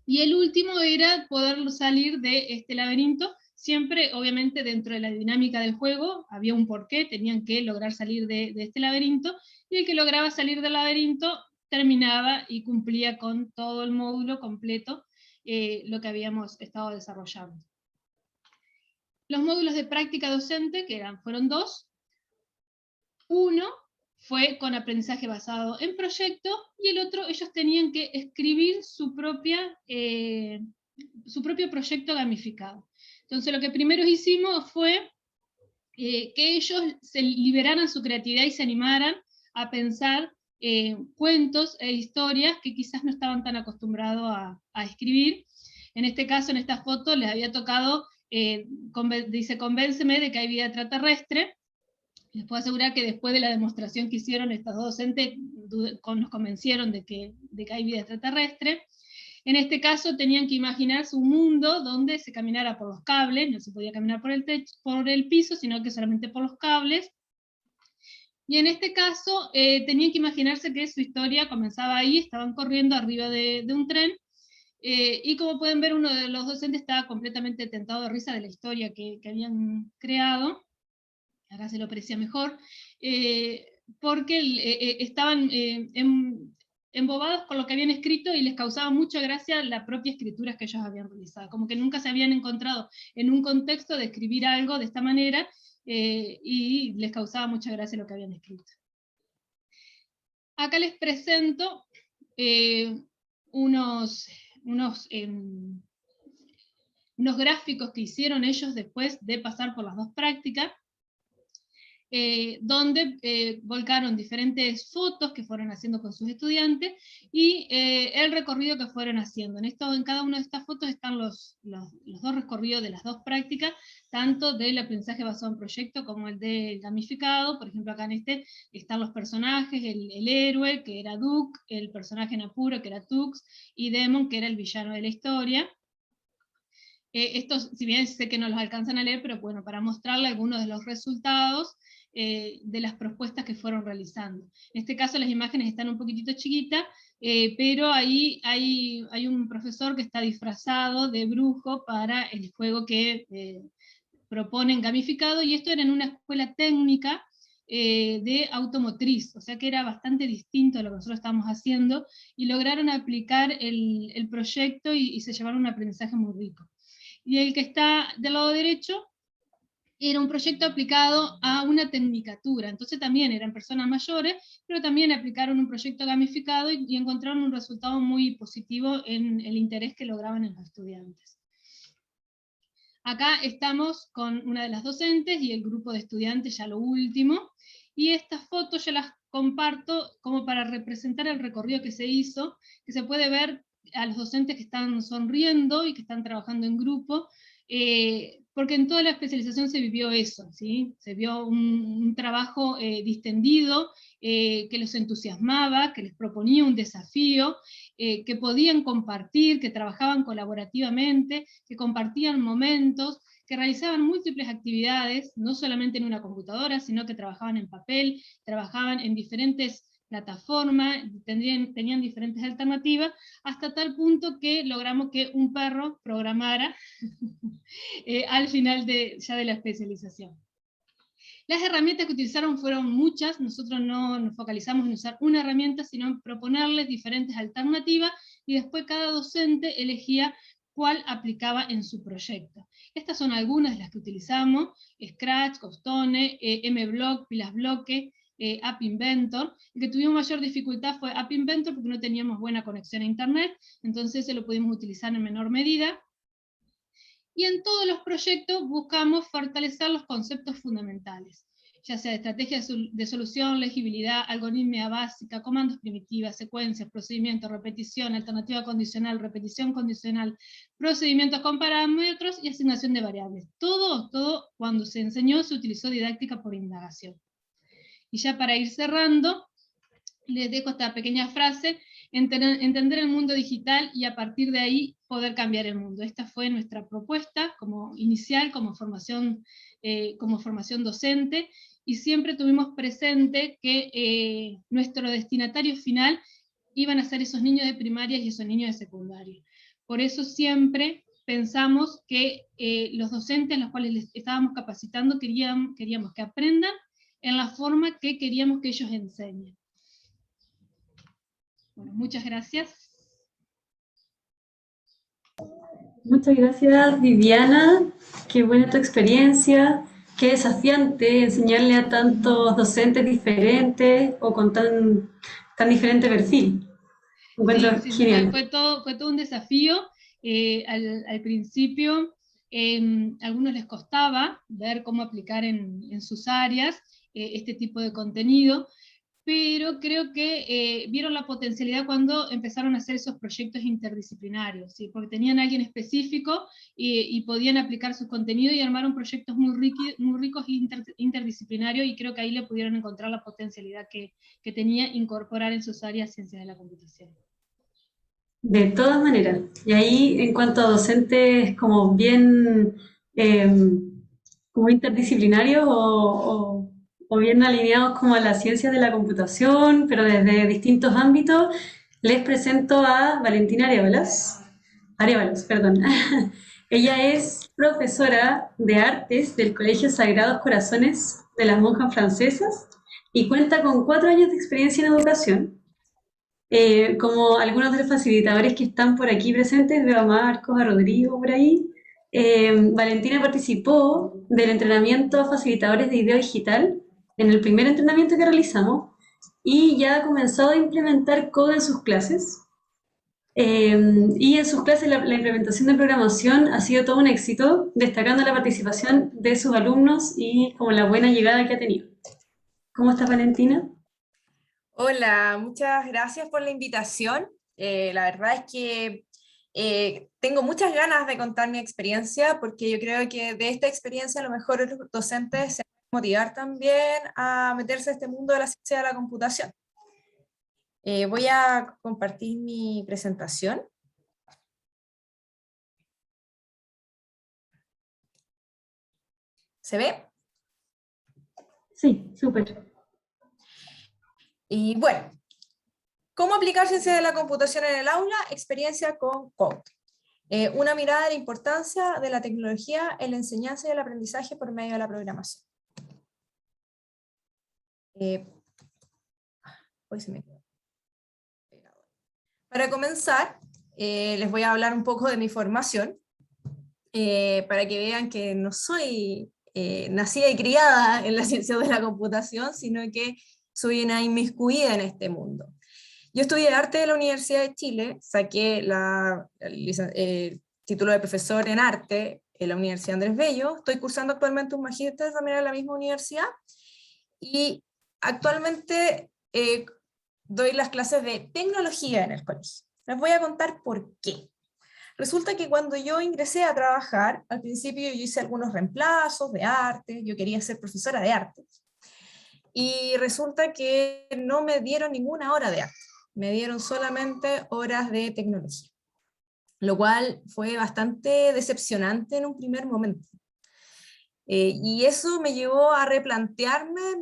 Y el último era poder salir de este laberinto, siempre obviamente dentro de la dinámica del juego. Había un porqué, tenían que lograr salir de este laberinto, y el que lograba salir del laberinto terminaba y cumplía con todo el módulo completo, lo que habíamos estado desarrollando. Los módulos de práctica docente, fueron 2. Uno fue con aprendizaje basado en proyecto, y el otro, ellos tenían que escribir su propio proyecto gamificado. Entonces lo que primero hicimos fue que ellos se liberaran su creatividad y se animaran a pensar cuentos e historias que quizás no estaban tan acostumbrados a escribir. En este caso, en esta foto, les había tocado, dice, convénceme de que hay vida extraterrestre. Les puedo asegurar que después de la demostración que hicieron estos dos docentes, nos convencieron de que hay vida extraterrestre. En este caso tenían que imaginarse un mundo donde se caminara por los cables, no se podía caminar por el techo, por el piso, sino que solamente por los cables. Y en este caso tenían que imaginarse que su historia comenzaba ahí, estaban corriendo arriba de un tren, y como pueden ver, uno de los docentes estaba completamente tentado de risa de la historia que habían creado. Acá se lo aprecia mejor, porque estaban embobados con lo que habían escrito, y les causaba mucha gracia la propia escritura que ellos habían realizado, como que nunca se habían encontrado en un contexto de escribir algo de esta manera, y les causaba mucha gracia lo que habían escrito. Acá les presento unos gráficos que hicieron ellos después de pasar por las 2 prácticas, donde volcaron diferentes fotos que fueron haciendo con sus estudiantes, y el recorrido que fueron haciendo. En cada una de estas fotos están los 2 recorridos de las 2 prácticas, tanto del aprendizaje basado en proyecto como el del gamificado. Por ejemplo, acá en este están los personajes, el héroe, que era Duke, el personaje en apuro, que era Tux, y Demon, que era el villano de la historia. Estos, si bien sé que no los alcanzan a leer, pero bueno, para mostrarle algunos de los resultados de las propuestas que fueron realizando. En este caso las imágenes están un poquitito chiquitas, pero ahí hay un profesor que está disfrazado de brujo para el juego que proponen gamificado, y esto era en una escuela técnica de automotriz, o sea que era bastante distinto a lo que nosotros estábamos haciendo, y lograron aplicar el proyecto y se llevaron un aprendizaje muy rico. Y el que está del lado derecho era un proyecto aplicado a una tecnicatura, entonces también eran personas mayores, pero también aplicaron un proyecto gamificado y encontraron un resultado muy positivo en el interés que lograban en los estudiantes. Acá estamos con una de las docentes y el grupo de estudiantes, ya lo último, y estas fotos yo las comparto como para representar el recorrido que se hizo, que se puede ver a los docentes que están sonriendo y que están trabajando en grupo, porque en toda la especialización se vivió eso, ¿sí? Se vio un trabajo distendido, que los entusiasmaba, que les proponía un desafío, que podían compartir, que trabajaban colaborativamente, que compartían momentos, que realizaban múltiples actividades, no solamente en una computadora, sino que trabajaban en papel, trabajaban en diferentes plataformas, tenían diferentes alternativas, hasta tal punto que logramos que un perro programara al final ya de la especialización. Las herramientas que utilizaron fueron muchas, nosotros no nos focalizamos en usar una herramienta, sino en proponerles diferentes alternativas, y después cada docente elegía cuál aplicaba en su proyecto. Estas son algunas de las que utilizamos: Scratch, Costone, MBlock, Pilas Bloque, App Inventor. El que tuvimos mayor dificultad fue App Inventor porque no teníamos buena conexión a internet, entonces se lo pudimos utilizar en menor medida. Y en todos los proyectos buscamos fortalecer los conceptos fundamentales, ya sea estrategias de solución, legibilidad, algoritmia básica, comandos primitivas, secuencias, procedimientos, repetición, alternativa condicional, repetición condicional, procedimientos con parámetros y asignación de variables. Todo cuando se enseñó se utilizó didáctica por indagación. Y ya para ir cerrando, les dejo esta pequeña frase: entender el mundo digital y a partir de ahí poder cambiar el mundo. Esta fue nuestra propuesta como inicial, como formación docente, y siempre tuvimos presente que nuestro destinatario final iban a ser esos niños de primaria y esos niños de secundaria. Por eso siempre pensamos que los docentes a los cuales les estábamos capacitando queríamos que aprendan en la forma que queríamos que ellos enseñen. Bueno, muchas gracias. Muchas gracias, Viviana. Qué buena tu experiencia. Qué desafiante enseñarle a tantos docentes diferentes o con tan diferente perfil. Encuentro Sí, genial. fue todo un desafío. Al principio, a algunos les costaba ver cómo aplicar en sus áreas este tipo de contenido, pero creo que vieron la potencialidad cuando empezaron a hacer esos proyectos interdisciplinarios, ¿sí? Porque tenían a alguien específico y podían aplicar sus contenidos y armaron proyectos muy ricos e interdisciplinarios, y creo que ahí le pudieron encontrar la potencialidad que tenía incorporar en sus áreas ciencias de la computación. De todas maneras. Y ahí, en cuanto a docentes como bien eh, como interdisciplinarios o bien alineados como a las ciencias de la computación, pero desde distintos ámbitos, les presento a Valentina Arévalos, perdón. Ella es profesora de artes del Colegio Sagrados Corazones de las Monjas Francesas y cuenta con 4 años de experiencia en educación. Como algunos de los facilitadores que están por aquí presentes, veo a Marcos, a Rodrigo por ahí. Valentina participó del entrenamiento a facilitadores de video digital en el primer entrenamiento que realizamos y ya ha comenzado a implementar code en sus clases. Y en sus clases la implementación de programación ha sido todo un éxito, destacando la participación de sus alumnos y como la buena llegada que ha tenido. ¿Cómo estás, Valentina? Hola, muchas gracias por la invitación. La verdad es que tengo muchas ganas de contar mi experiencia, porque yo creo que de esta experiencia a lo mejor los docentes se van a motivar también a meterse a este mundo de la ciencia de la computación. Voy a compartir mi presentación. ¿Se ve? Sí, súper. Y bueno, ¿cómo aplicar ciencia de la computación en el aula? Experiencia con Code. Una mirada de la importancia de la tecnología en la enseñanza y el aprendizaje por medio de la programación. Hoy se me quedó. Para comenzar, les voy a hablar un poco de mi formación, para que vean que no soy nacida y criada en la ciencia de la computación, sino que soy una inmiscuida en este mundo. Yo estudié arte en la Universidad de Chile, saqué el título de profesor en arte en la Universidad Andrés Bello, estoy cursando actualmente un magíster también en la misma universidad, y actualmente doy las clases de tecnología en el colegio. Les voy a contar por qué. Resulta que cuando yo ingresé a trabajar, al principio yo hice algunos reemplazos de arte, yo quería ser profesora de arte, y resulta que no me dieron ninguna hora de arte, me dieron solamente horas de tecnología, lo cual fue bastante decepcionante en un primer momento. Y eso me llevó a replantearme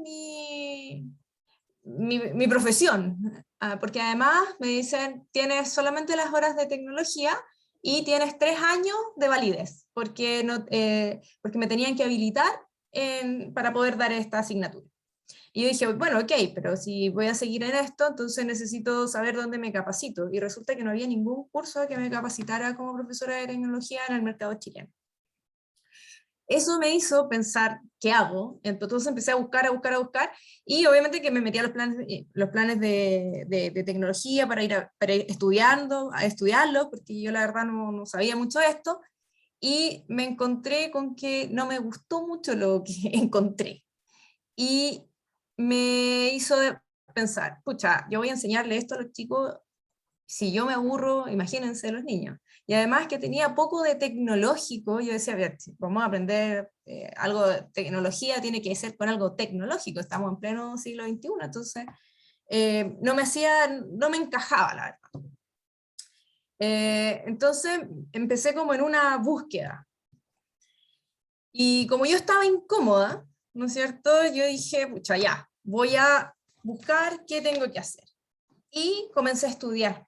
mi profesión, porque además me dicen, tienes solamente las horas de tecnología y tienes 3 años de validez, porque, porque me tenían que habilitar para poder dar esta asignatura. Y yo dije, bueno, ok, pero si voy a seguir en esto, entonces necesito saber dónde me capacito. Y resulta que no había ningún curso que me capacitara como profesora de tecnología en el mercado chileno. Eso me hizo pensar, ¿qué hago? Entonces empecé a buscar, y obviamente que me metí a los planes de tecnología para ir estudiando, a estudiarlo, porque yo la verdad no sabía mucho de esto, y me encontré con que no me gustó mucho lo que encontré. Y me hizo pensar, pucha, yo voy a enseñarle esto a los chicos, si yo me aburro, imagínense los niños. Y además que tenía poco de tecnológico, yo decía, a ver, si vamos a aprender algo de tecnología, tiene que ser con algo tecnológico, estamos en pleno siglo XXI, entonces no me encajaba, la verdad. Entonces empecé como en una búsqueda. Y como yo estaba incómoda, ¿no es cierto? Yo dije, pucha, ya, voy a buscar qué tengo que hacer. Y comencé a estudiar.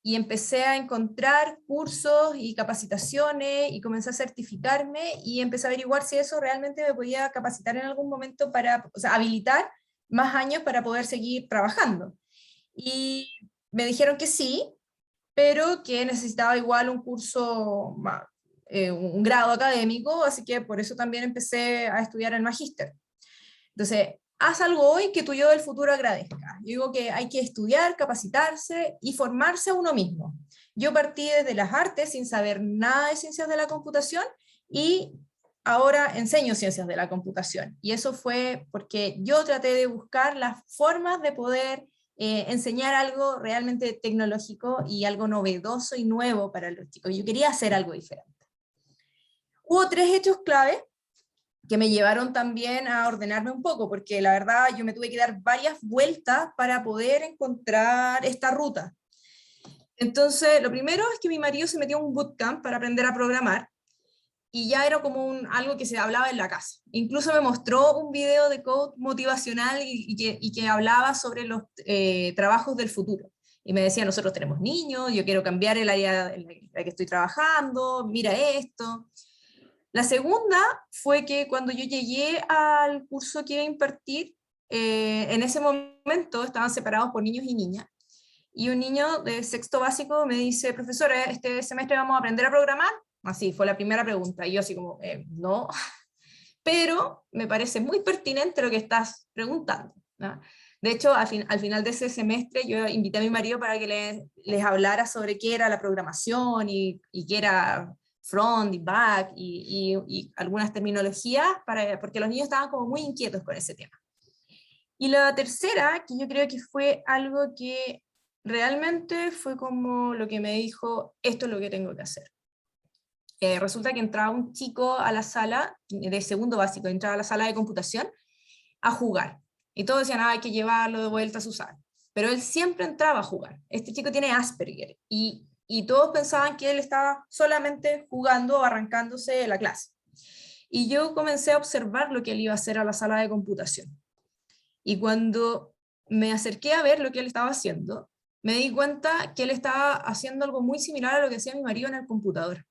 Y empecé a encontrar cursos y capacitaciones, y comencé a certificarme, y empecé a averiguar si eso realmente me podía capacitar en algún momento para, o sea, habilitar más años para poder seguir trabajando. Y me dijeron que sí, pero que necesitaba igual un curso, un grado académico, así que por eso también empecé a estudiar el magíster. Entonces, haz algo hoy que tu yo del futuro agradezca. Yo digo que hay que estudiar, capacitarse y formarse a uno mismo. Yo partí desde las artes sin saber nada de ciencias de la computación, y ahora enseño ciencias de la computación. Y eso fue porque yo traté de buscar las formas de poder enseñar algo realmente tecnológico y algo novedoso y nuevo para los chicos. Yo quería hacer algo diferente. Hubo 3 hechos clave que me llevaron también a ordenarme un poco, porque la verdad yo me tuve que dar varias vueltas para poder encontrar esta ruta. Entonces, lo primero es que mi marido se metió a un bootcamp para aprender a programar, y ya era como algo que se hablaba en la casa. Incluso me mostró un video de code motivacional y que hablaba sobre los trabajos del futuro. Y me decía, nosotros tenemos niños, yo quiero cambiar el área en la que estoy trabajando, mira esto. La segunda fue que cuando yo llegué al curso que iba a impartir, en ese momento estaban separados por niños y niñas, y un niño de sexto básico me dice, profesora, este semestre vamos a aprender a programar. Así fue la primera pregunta, y yo así como, no, pero me parece muy pertinente lo que estás preguntando, ¿no? De hecho, al final de ese semestre yo invité a mi marido para que les hablara sobre qué era la programación y qué era front y back y algunas terminologías, porque los niños estaban como muy inquietos con ese tema. Y la tercera, que yo creo que fue algo que realmente fue como lo que me dijo, esto es lo que tengo que hacer. Resulta que entraba un chico a la sala, de segundo básico, entraba a la sala de computación a jugar. Y todos decían, hay que llevarlo de vuelta a su sala. Pero él siempre entraba a jugar. Este chico tiene Asperger, y todos pensaban que él estaba solamente jugando o arrancándose de la clase. Y yo comencé a observar lo que él iba a hacer a la sala de computación. Y cuando me acerqué a ver lo que él estaba haciendo, me di cuenta que él estaba haciendo algo muy similar a lo que hacía mi marido en el computador.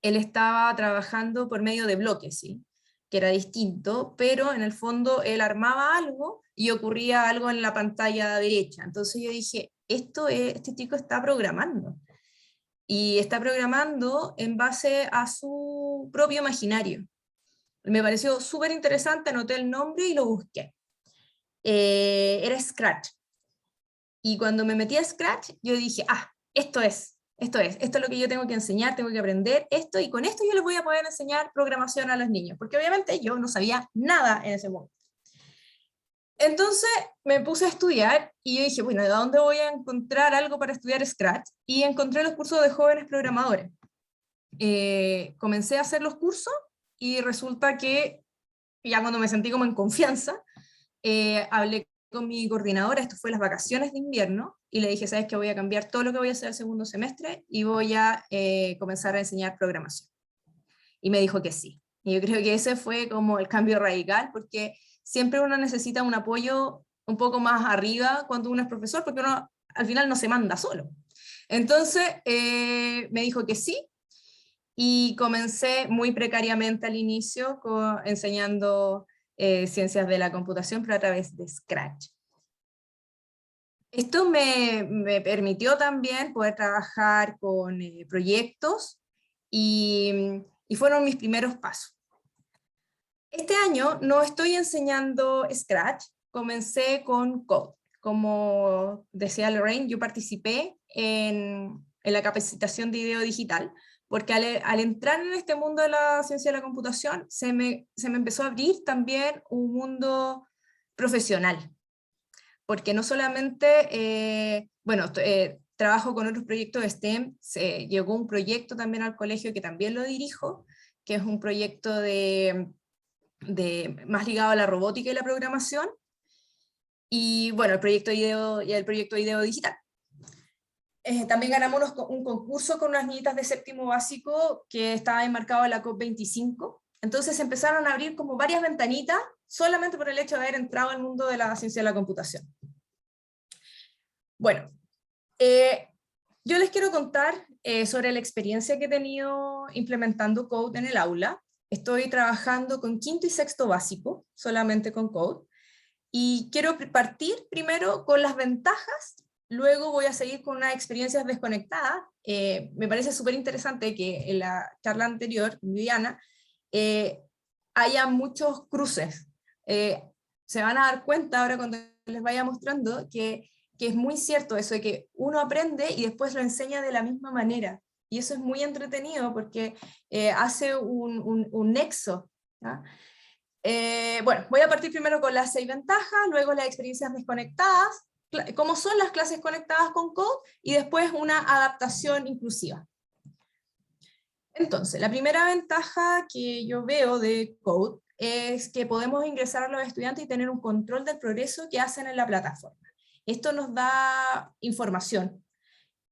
Él estaba trabajando por medio de bloques, ¿sí? Que era distinto, pero en el fondo él armaba algo y ocurría algo en la pantalla derecha. Entonces yo dije, este chico está programando, y está programando en base a su propio imaginario. Me pareció súper interesante, anoté el nombre y lo busqué. Era Scratch. Y cuando me metí a Scratch, yo dije, esto es lo que yo tengo que enseñar, tengo que aprender esto, y con esto yo les voy a poder enseñar programación a los niños, porque obviamente yo no sabía nada en ese momento. Entonces me puse a estudiar, y yo dije, bueno, ¿de dónde voy a encontrar algo para estudiar Scratch? Y encontré los cursos de jóvenes programadores. Comencé a hacer los cursos, y resulta que ya cuando me sentí como en confianza, hablé con mi coordinadora, esto fue las vacaciones de invierno, y le dije, ¿sabes qué? Voy a cambiar todo lo que voy a hacer el segundo semestre, y voy a comenzar a enseñar programación. Y me dijo que sí. Y yo creo que ese fue como el cambio radical, porque siempre uno necesita un apoyo un poco más arriba cuando uno es profesor, porque uno al final no se manda solo. Entonces me dijo que sí, y comencé muy precariamente al inicio enseñando ciencias de la computación, pero a través de Scratch. Esto me permitió también poder trabajar con proyectos, y fueron mis primeros pasos. Este año no estoy enseñando Scratch, comencé con Code. Como decía Lorraine, yo participé en la capacitación de IDEO Digital, porque al entrar en este mundo de la ciencia de la computación, se me empezó a abrir también un mundo profesional, porque no solamente, trabajo con otros proyectos de STEM, llegó un proyecto también al colegio que también lo dirijo, que es un proyecto más ligado a la robótica y la programación, y bueno, el proyecto IDEO Digital. También ganamos un concurso con unas niñitas de séptimo básico que estaba enmarcado en la COP25, entonces empezaron a abrir como varias ventanitas, solamente por el hecho de haber entrado al mundo de la ciencia de la computación. Bueno, yo les quiero contar sobre la experiencia que he tenido implementando Code en el aula. Estoy trabajando con quinto y sexto básico, solamente con Code, y quiero partir primero con las ventajas, luego voy a seguir con unas experiencias desconectadas. Me parece súper interesante que en la charla anterior, Viviana, haya muchos cruces. Se van a dar cuenta ahora cuando les vaya mostrando que es muy cierto eso de que uno aprende y después lo enseña de la misma manera. Y eso es muy entretenido porque hace un nexo, ¿no? Bueno, voy a partir primero con las 6 ventajas, luego las experiencias desconectadas, cómo son las clases conectadas con Code, y después una adaptación inclusiva. Entonces, la primera ventaja que yo veo de Code es que podemos ingresar a los estudiantes y tener un control del progreso que hacen en la plataforma. Esto nos da información,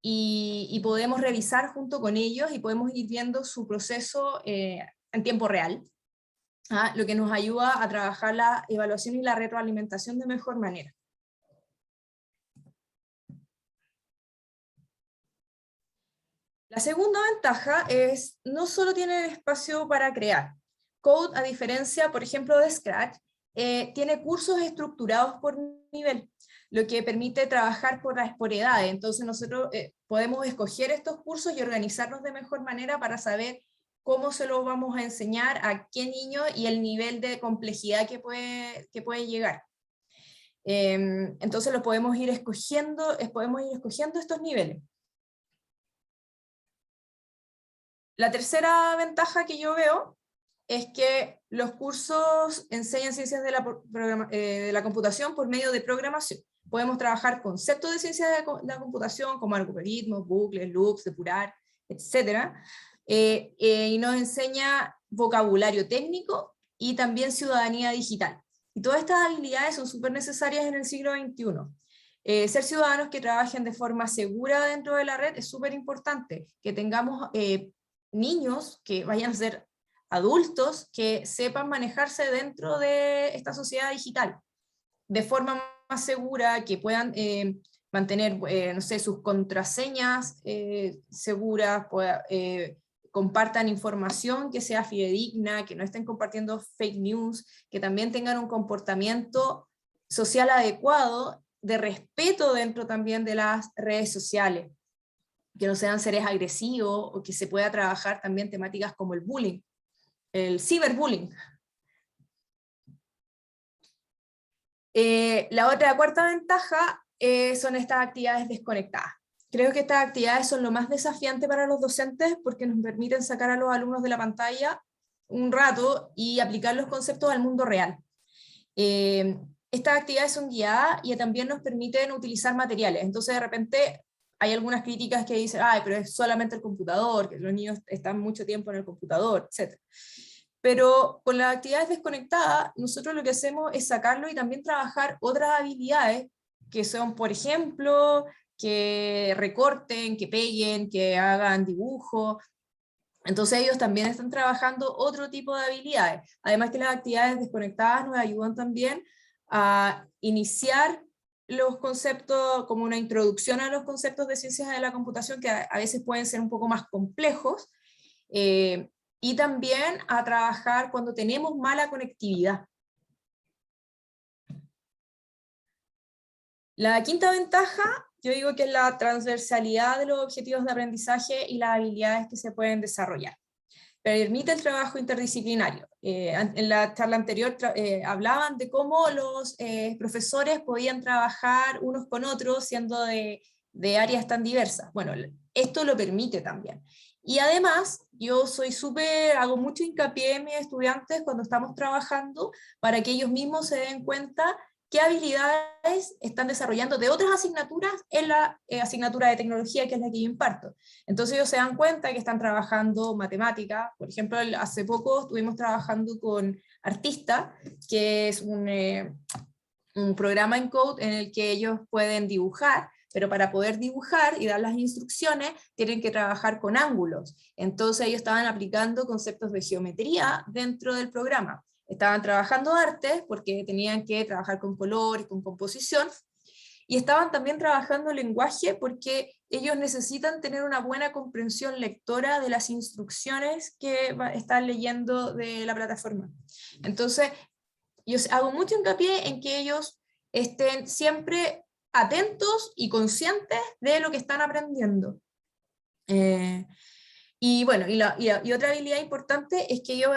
y podemos revisar junto con ellos, y podemos ir viendo su proceso en tiempo real, lo que nos ayuda a trabajar la evaluación y la retroalimentación de mejor manera. La segunda ventaja es, no solo tienen espacio para crear. Code, a diferencia, por ejemplo, de Scratch, tiene cursos estructurados por nivel, lo que permite trabajar por edades. Entonces nosotros podemos escoger estos cursos y organizarnos de mejor manera para saber cómo se lo vamos a enseñar a qué niño y el nivel de complejidad que puede llegar. Entonces podemos ir escogiendo estos niveles. La tercera ventaja que yo veo es que los cursos enseñan ciencias de la computación por medio de programación. Podemos trabajar conceptos de ciencias de la computación como algoritmos, bucles, loops, depurar, etc. Y nos enseña vocabulario técnico y también ciudadanía digital. Y todas estas habilidades son súper necesarias en el siglo XXI. Ser ciudadanos que trabajen de forma segura dentro de la red es súper importante, que tengamos niños que vayan a ser adultos que sepan manejarse dentro de esta sociedad digital de forma más segura, que puedan mantener, no sé, sus contraseñas seguras, compartan información que sea fidedigna, que no estén compartiendo fake news, que también tengan un comportamiento social adecuado, de respeto dentro también de las redes sociales, que no sean seres agresivos, o que se pueda trabajar también temáticas como el bullying, el ciberbullying, La cuarta ventaja son estas actividades desconectadas. Creo que estas actividades son lo más desafiante para los docentes porque nos permiten sacar a los alumnos de la pantalla un rato y aplicar los conceptos al mundo real. Estas actividades son guiadas y también nos permiten utilizar materiales. Entonces de repente hay algunas críticas que dicen, ay, pero es solamente el computador, que los niños están mucho tiempo en el computador, etc. Pero con las actividades desconectadas, nosotros lo que hacemos es sacarlo y también trabajar otras habilidades que son, por ejemplo, que recorten, que peguen, que hagan dibujo. Entonces ellos también están trabajando otro tipo de habilidades. Además que las actividades desconectadas nos ayudan también a iniciar los conceptos, como una introducción a los conceptos de ciencias de la computación, que a veces pueden ser un poco más complejos, y también a trabajar cuando tenemos mala conectividad. La quinta ventaja, yo digo que es la transversalidad de los objetivos de aprendizaje y las habilidades que se pueden desarrollar. Permite el trabajo interdisciplinario. En la charla anterior hablaban de cómo los profesores podían trabajar unos con otros siendo de áreas tan diversas. Bueno, esto lo permite también. Y además, yo hago mucho hincapié en mis estudiantes cuando estamos trabajando para que ellos mismos se den cuenta qué habilidades están desarrollando de otras asignaturas en la asignatura de tecnología, que es la que yo imparto. Entonces ellos se dan cuenta que están trabajando matemática. Por ejemplo, hace poco estuvimos trabajando con Artista, que es un programa en Code en el que ellos pueden dibujar, pero para poder dibujar y dar las instrucciones tienen que trabajar con ángulos. Entonces ellos estaban aplicando conceptos de geometría dentro del programa. Estaban trabajando arte porque tenían que trabajar con color y con composición, y estaban también trabajando lenguaje porque ellos necesitan tener una buena comprensión lectora de las instrucciones que están leyendo de la plataforma. Entonces, yo hago mucho hincapié en que ellos estén siempre atentos y conscientes de lo que están aprendiendo. Y bueno, y otra habilidad importante es que ellos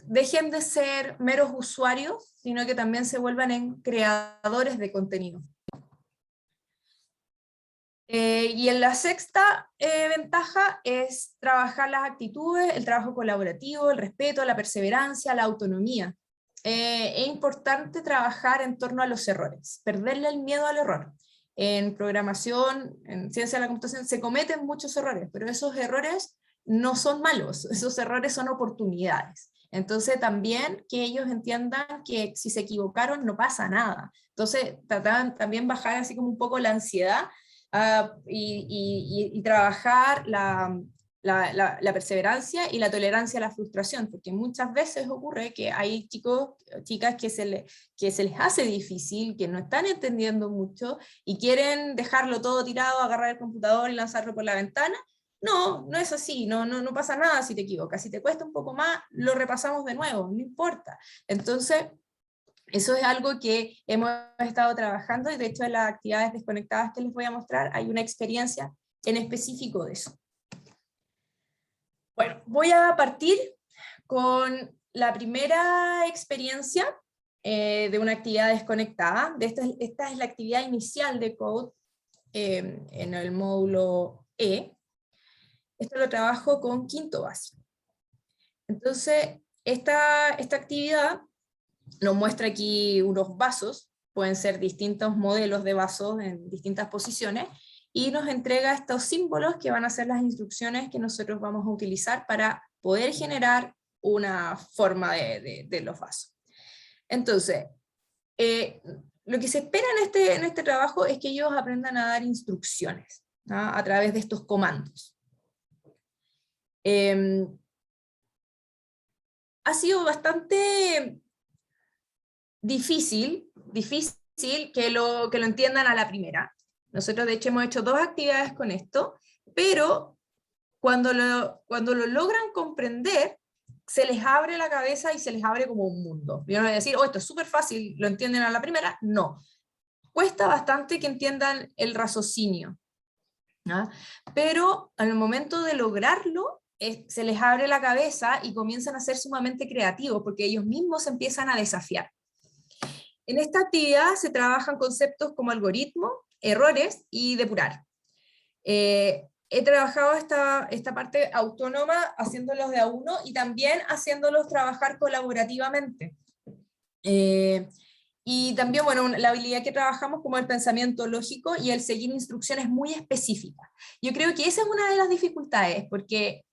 dejen de ser meros usuarios, sino que también se vuelvan en creadores de contenido. Y en la sexta ventaja es trabajar las actitudes, el trabajo colaborativo, el respeto, la perseverancia, la autonomía. Es importante trabajar en torno a los errores, perderle el miedo al error. En programación, en ciencia de la computación, se cometen muchos errores, pero esos errores no son malos, esos errores son oportunidades. Entonces también que ellos entiendan que si se equivocaron no pasa nada. Entonces trataban también bajar así como un poco la ansiedad y trabajar la perseverancia y la tolerancia a la frustración, porque muchas veces ocurre que hay chicas que se les hace difícil, que no están entendiendo mucho y quieren dejarlo todo tirado, agarrar el computador y lanzarlo por la ventana. No, no es así, no pasa nada si te equivocas, si te cuesta un poco más, lo repasamos de nuevo, no importa. Entonces, eso es algo que hemos estado trabajando, y de hecho en las actividades desconectadas que les voy a mostrar hay una experiencia en específico de eso. Bueno, voy a partir con la primera experiencia de una actividad desconectada. Esta es la actividad inicial de Code en el módulo E. Esto lo trabajo con quinto básico. Entonces, esta actividad nos muestra aquí unos vasos, pueden ser distintos modelos de vasos en distintas posiciones, y nos entrega estos símbolos que van a ser las instrucciones que nosotros vamos a utilizar para poder generar una forma de los vasos. Entonces, lo que se espera en este trabajo es que ellos aprendan a dar instrucciones, ¿no?, a través de estos comandos. Ha sido bastante difícil que lo entiendan a la primera. Nosotros de hecho hemos hecho 2 actividades con esto, pero cuando lo logran comprender, se les abre la cabeza y se les abre como un mundo. Y van a decir, oh, esto es súper fácil, ¿lo entienden a la primera? No. Cuesta bastante que entiendan el raciocinio, ¿no? Pero al momento de lograrlo, se les abre la cabeza y comienzan a ser sumamente creativos, porque ellos mismos se empiezan a desafiar. En esta actividad se trabajan conceptos como algoritmo, errores y depurar. He trabajado esta parte autónoma haciéndolos de a uno y también haciéndolos trabajar colaborativamente. Y también, bueno, la habilidad que trabajamos como el pensamiento lógico y el seguir instrucciones muy específicas. Yo creo que esa es una de las dificultades, porque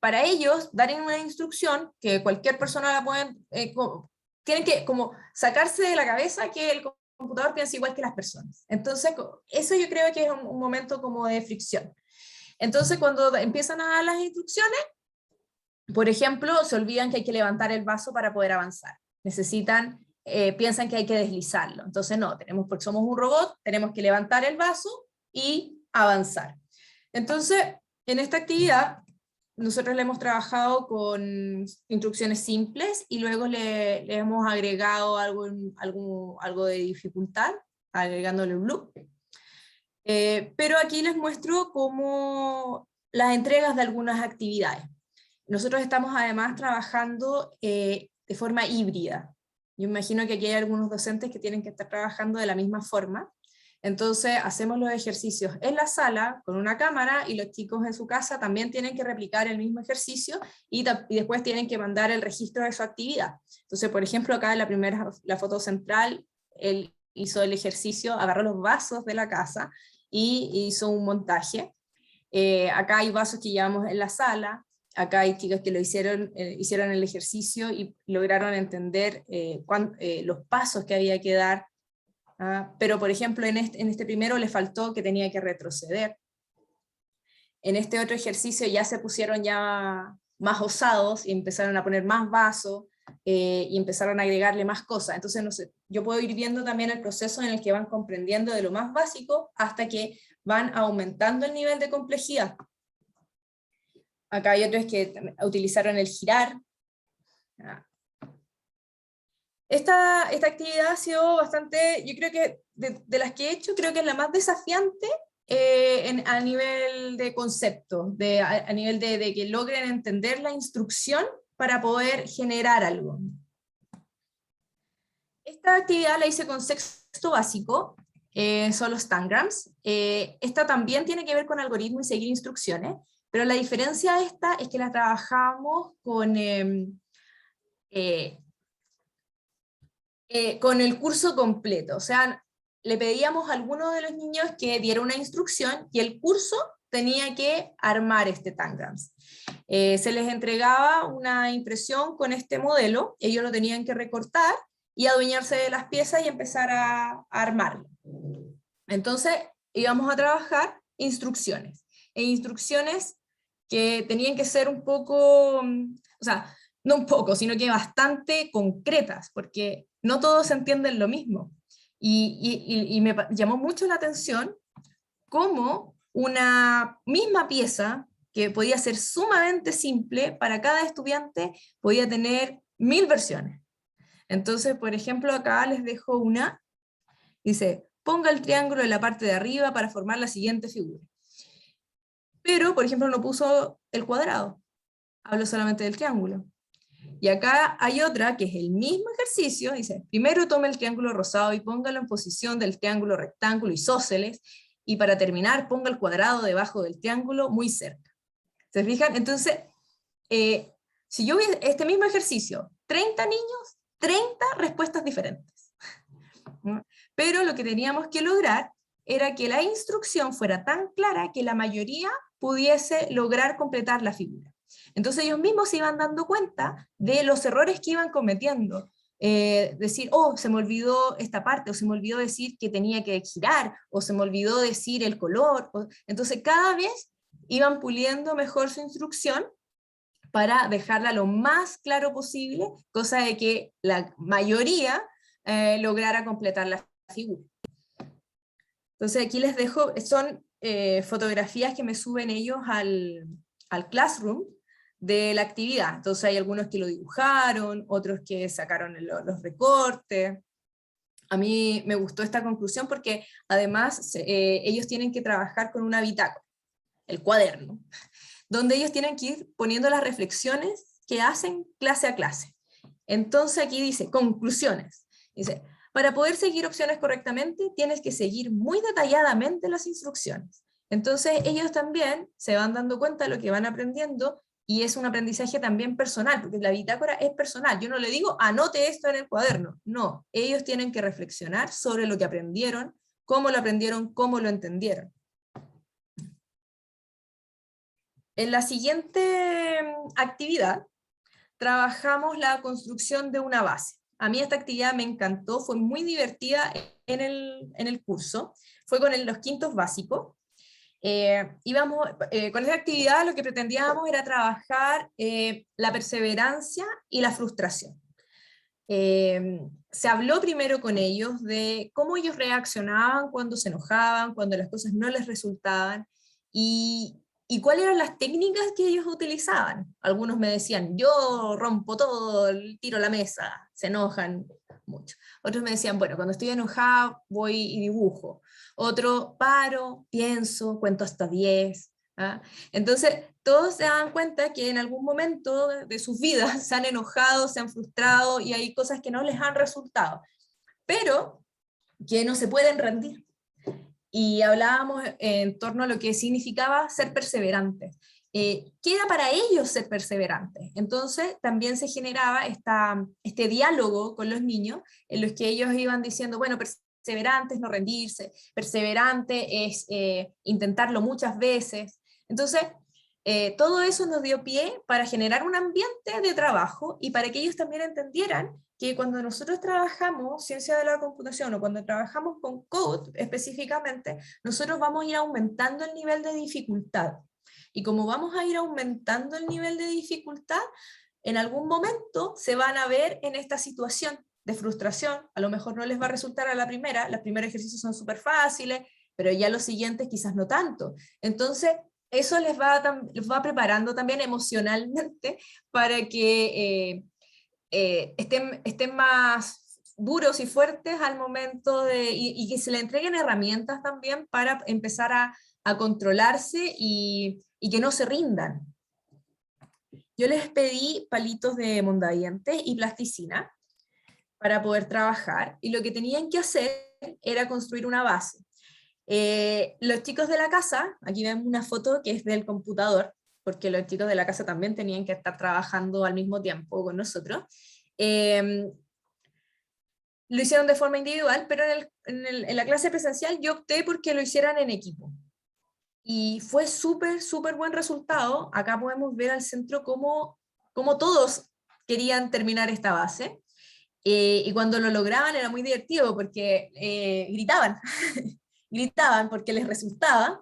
para ellos dar una instrucción, que cualquier persona la puede, tienen que como sacarse de la cabeza que el computador piensa igual que las personas. Entonces, eso yo creo que es un momento como de fricción. Entonces, cuando empiezan a dar las instrucciones, por ejemplo, se olvidan que hay que levantar el vaso para poder avanzar. Piensan que hay que deslizarlo. Entonces, no, porque somos un robot, tenemos que levantar el vaso y avanzar. Entonces, en esta actividad, nosotros le hemos trabajado con instrucciones simples y luego le hemos agregado algo de dificultad, agregándole un loop. Pero aquí les muestro como las entregas de algunas actividades. Nosotros estamos además trabajando de forma híbrida. Yo imagino que aquí hay algunos docentes que tienen que estar trabajando de la misma forma. Entonces hacemos los ejercicios en la sala con una cámara y los chicos en su casa también tienen que replicar el mismo ejercicio y después tienen que mandar el registro de su actividad. Entonces, por ejemplo, acá en la foto central, él hizo el ejercicio, agarró los vasos de la casa y hizo un montaje. Acá hay vasos que llevamos en la sala, acá hay chicos que hicieron el ejercicio y lograron entender los pasos que había que dar. Pero por ejemplo en este primero le faltó que tenía que retroceder. En este otro ejercicio ya se pusieron ya más osados y empezaron a poner más vasos y empezaron a agregarle más cosas. Entonces no sé, yo puedo ir viendo también el proceso en el que van comprendiendo de lo más básico hasta que van aumentando el nivel de complejidad. Acá hay otros que utilizaron el girar. Esta actividad ha sido bastante, yo creo que de las que he hecho, creo que es la más desafiante a nivel de concepto, a nivel de que logren entender la instrucción para poder generar algo. Esta actividad la hice con sexto básico, son los tangrams. Esta también tiene que ver con algoritmo y seguir instrucciones, pero la diferencia de esta es que la trabajamos con el curso completo, o sea, le pedíamos a alguno de los niños que diera una instrucción y el curso tenía que armar este tangrams. Se les entregaba una impresión con este modelo, ellos lo tenían que recortar y adueñarse de las piezas y empezar a armarlo. Entonces íbamos a trabajar instrucciones, instrucciones que tenían que ser un poco, o sea, no un poco, sino que bastante concretas, porque no todos entienden lo mismo. Y me llamó mucho la atención cómo una misma pieza, que podía ser sumamente simple, para cada estudiante podía tener 1000 versiones. Entonces, por ejemplo, acá les dejo una, dice, ponga el triángulo en la parte de arriba para formar la siguiente figura. Pero, por ejemplo, no puso el cuadrado, habló solamente del triángulo. Y acá hay otra que es el mismo ejercicio, dice, primero tome el triángulo rosado y póngalo en posición del triángulo rectángulo isósceles, y para terminar ponga el cuadrado debajo del triángulo muy cerca. ¿Se fijan? Entonces, si yo vi este mismo ejercicio, 30 niños, 30 respuestas diferentes. Pero lo que teníamos que lograr era que la instrucción fuera tan clara que la mayoría pudiese lograr completar la figura. Entonces ellos mismos se iban dando cuenta de los errores que iban cometiendo. Decir, oh, se me olvidó esta parte, o se me olvidó decir que tenía que girar, o se me olvidó decir el color. Entonces cada vez iban puliendo mejor su instrucción para dejarla lo más claro posible, cosa de que la mayoría lograra completar la figura. Entonces aquí les dejo, son fotografías que me suben ellos al Classroom de la actividad. Entonces hay algunos que lo dibujaron, otros que sacaron los recortes. A mí me gustó esta conclusión porque además ellos tienen que trabajar con una bitácora, el cuaderno, donde ellos tienen que ir poniendo las reflexiones que hacen clase a clase. Entonces aquí dice, conclusiones. Dice, Para poder seguir opciones correctamente, tienes que seguir muy detalladamente las instrucciones. Entonces ellos también se van dando cuenta de lo que van aprendiendo, y es un aprendizaje también personal, porque la bitácora es personal. Yo no le digo, anote esto en el cuaderno. No, ellos tienen que reflexionar sobre lo que aprendieron, cómo lo entendieron. En la siguiente actividad, trabajamos la construcción de una base. A mí esta actividad me encantó, fue muy divertida en el curso, fue con los quintos básicos. Con esta actividad lo que pretendíamos era trabajar la perseverancia y la frustración. Se habló primero con ellos de cómo ellos reaccionaban cuando se enojaban, cuando las cosas no les resultaban, y cuáles eran las técnicas que ellos utilizaban. Algunos me decían, yo rompo todo, tiro la mesa, se enojan mucho. Otros me decían, bueno, cuando estoy enojada voy y dibujo. Otro, paro, pienso, cuento hasta 10. ¿Ah? Entonces, todos se dan cuenta que en algún momento de sus vidas se han enojado, se han frustrado, y hay cosas que no les han resultado, pero que no se pueden rendir. Y hablábamos en torno a lo que significaba ser perseverantes. ¿Qué era para ellos ser perseverantes? Entonces también se generaba este diálogo con los niños, en los que ellos iban diciendo, bueno, perseverante es no rendirse, perseverante es intentarlo muchas veces. Entonces, todo eso nos dio pie para generar un ambiente de trabajo, y para que ellos también entendieran que cuando nosotros trabajamos ciencia de la computación, o cuando trabajamos con code específicamente, nosotros vamos a ir aumentando el nivel de dificultad. Y como vamos a ir aumentando el nivel de dificultad, en algún momento se van a ver en esta situación de frustración. A lo mejor no les va a resultar a la primera, los primeros ejercicios son súper fáciles, pero ya los siguientes quizás no tanto. Entonces, eso les va preparando también emocionalmente para que estén más duros y fuertes al momento y que se le entreguen herramientas también para empezar a controlarse y que no se rindan. Yo les pedí palitos de mondadientes y plasticina para poder trabajar, y lo que tenían que hacer era construir una base. Los chicos de la casa, aquí vemos una foto que es del computador, porque los chicos de la casa también tenían que estar trabajando al mismo tiempo con nosotros. Lo hicieron de forma individual, pero en la clase presencial yo opté porque lo hicieran en equipo. Y fue súper, súper buen resultado. Acá podemos ver al centro cómo todos querían terminar esta base. Y cuando lo lograban era muy divertido porque gritaban, gritaban porque les resultaba,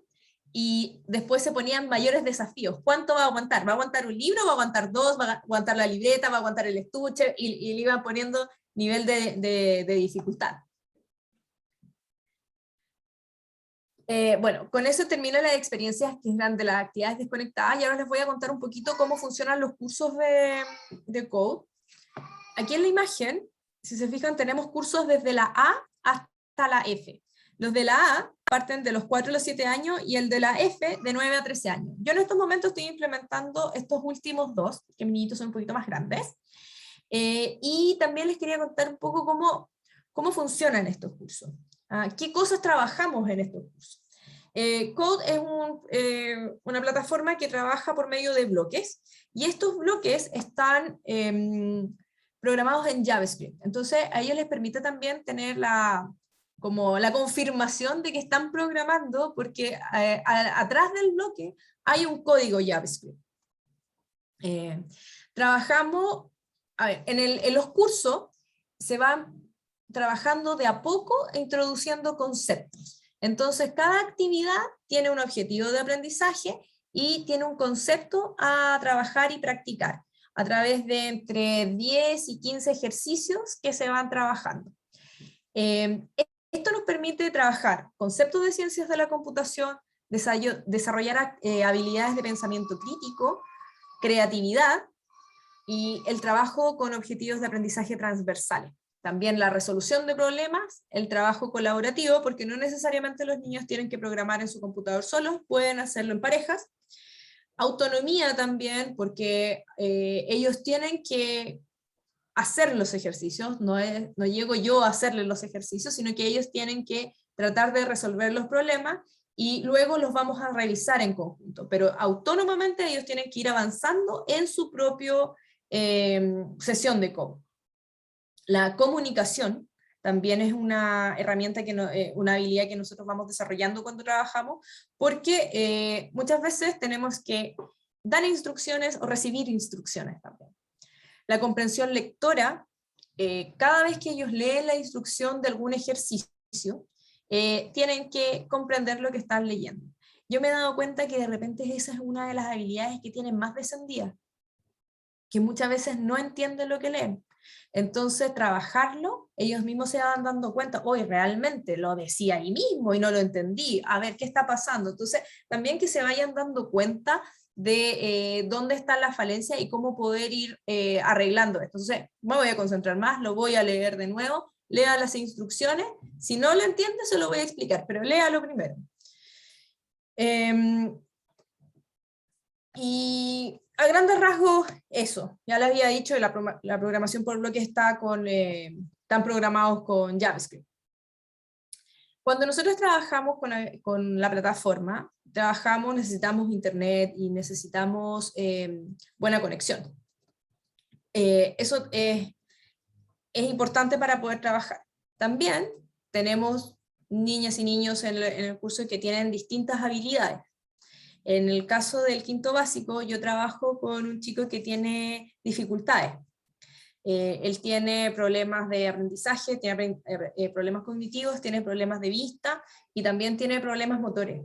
y después se ponían mayores desafíos. ¿Cuánto va a aguantar? ¿Va a aguantar un libro? ¿Va a aguantar dos? ¿Va a aguantar la libreta? ¿Va a aguantar el estuche? Y le iban poniendo nivel de dificultad. Bueno, con eso termino las experiencias que eran de las actividades desconectadas, y ahora les voy a contar un poquito cómo funcionan los cursos de Code. Aquí en la imagen, si se fijan, tenemos cursos desde la A hasta la F. Los de la A parten de los 4 a los 7 años, y el de la F de 9 a 13 años. Yo en estos momentos estoy implementando estos últimos dos, que mis niñitos son un poquito más grandes. Y también les quería contar un poco cómo funcionan estos cursos. ¿Qué cosas trabajamos en estos cursos? Code es una plataforma que trabaja por medio de bloques, y estos bloques están programados en JavaScript. Entonces a ellos les permite también tener como la confirmación de que están programando, porque atrás del bloque hay un código JavaScript. Trabajamos, en los cursos se van trabajando de a poco e introduciendo conceptos. Entonces cada actividad tiene un objetivo de aprendizaje y tiene un concepto a trabajar y practicar a través de entre 10 y 15 ejercicios que se van trabajando. Esto nos permite trabajar conceptos de ciencias de la computación, desarrollar habilidades de pensamiento crítico, creatividad y el trabajo con objetivos de aprendizaje transversales. También la resolución de problemas, el trabajo colaborativo, porque no necesariamente los niños tienen que programar en su computador solos, pueden hacerlo en parejas. Autonomía también, porque ellos tienen que hacer los ejercicios, no llego yo a hacerles los ejercicios, sino que ellos tienen que tratar de resolver los problemas y luego los vamos a revisar en conjunto, pero autónomamente ellos tienen que ir avanzando en su propio sesión de código. La comunicación también es una herramienta, una habilidad que nosotros vamos desarrollando cuando trabajamos, porque muchas veces tenemos que dar instrucciones o recibir instrucciones también. La comprensión lectora, cada vez que ellos leen la instrucción de algún ejercicio, tienen que comprender lo que están leyendo. Yo me he dado cuenta que de repente esa es una de las habilidades que tienen más descendidas, que muchas veces no entienden lo que leen. Entonces, trabajarlo, ellos mismos se van dando cuenta, hoy realmente lo decía ahí mismo y no lo entendí, a ver, ¿qué está pasando? Entonces, también que se vayan dando cuenta de dónde está la falencia y cómo poder ir arreglando esto. Entonces, me voy a concentrar más, lo voy a leer de nuevo, lea las instrucciones, si no lo entiende se lo voy a explicar, pero léalo primero. Y a grandes rasgos, eso. Ya les había dicho, la programación por bloques están programados con JavaScript. Cuando nosotros trabajamos con la plataforma, necesitamos internet y necesitamos buena conexión. Eso es importante para poder trabajar. También tenemos niñas y niños en el curso que tienen distintas habilidades. En el caso del quinto básico, yo trabajo con un chico que tiene dificultades. Él tiene problemas de aprendizaje, tiene problemas cognitivos, tiene problemas de vista y también tiene problemas motores.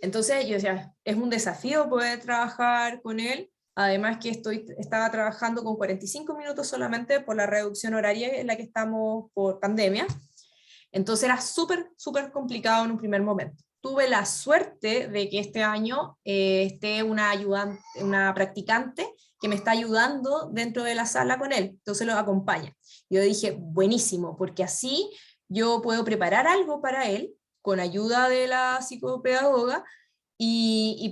Entonces yo decía, es un desafío poder trabajar con él, además que estaba trabajando con 45 minutos solamente por la reducción horaria en la que estamos por pandemia. Entonces era súper complicado en un primer momento. Tuve la suerte de que este año esté una practicante que me está ayudando dentro de la sala con él, entonces lo acompaña. Yo dije, buenísimo, porque así yo puedo preparar algo para él, con ayuda de la psicopedagoga, y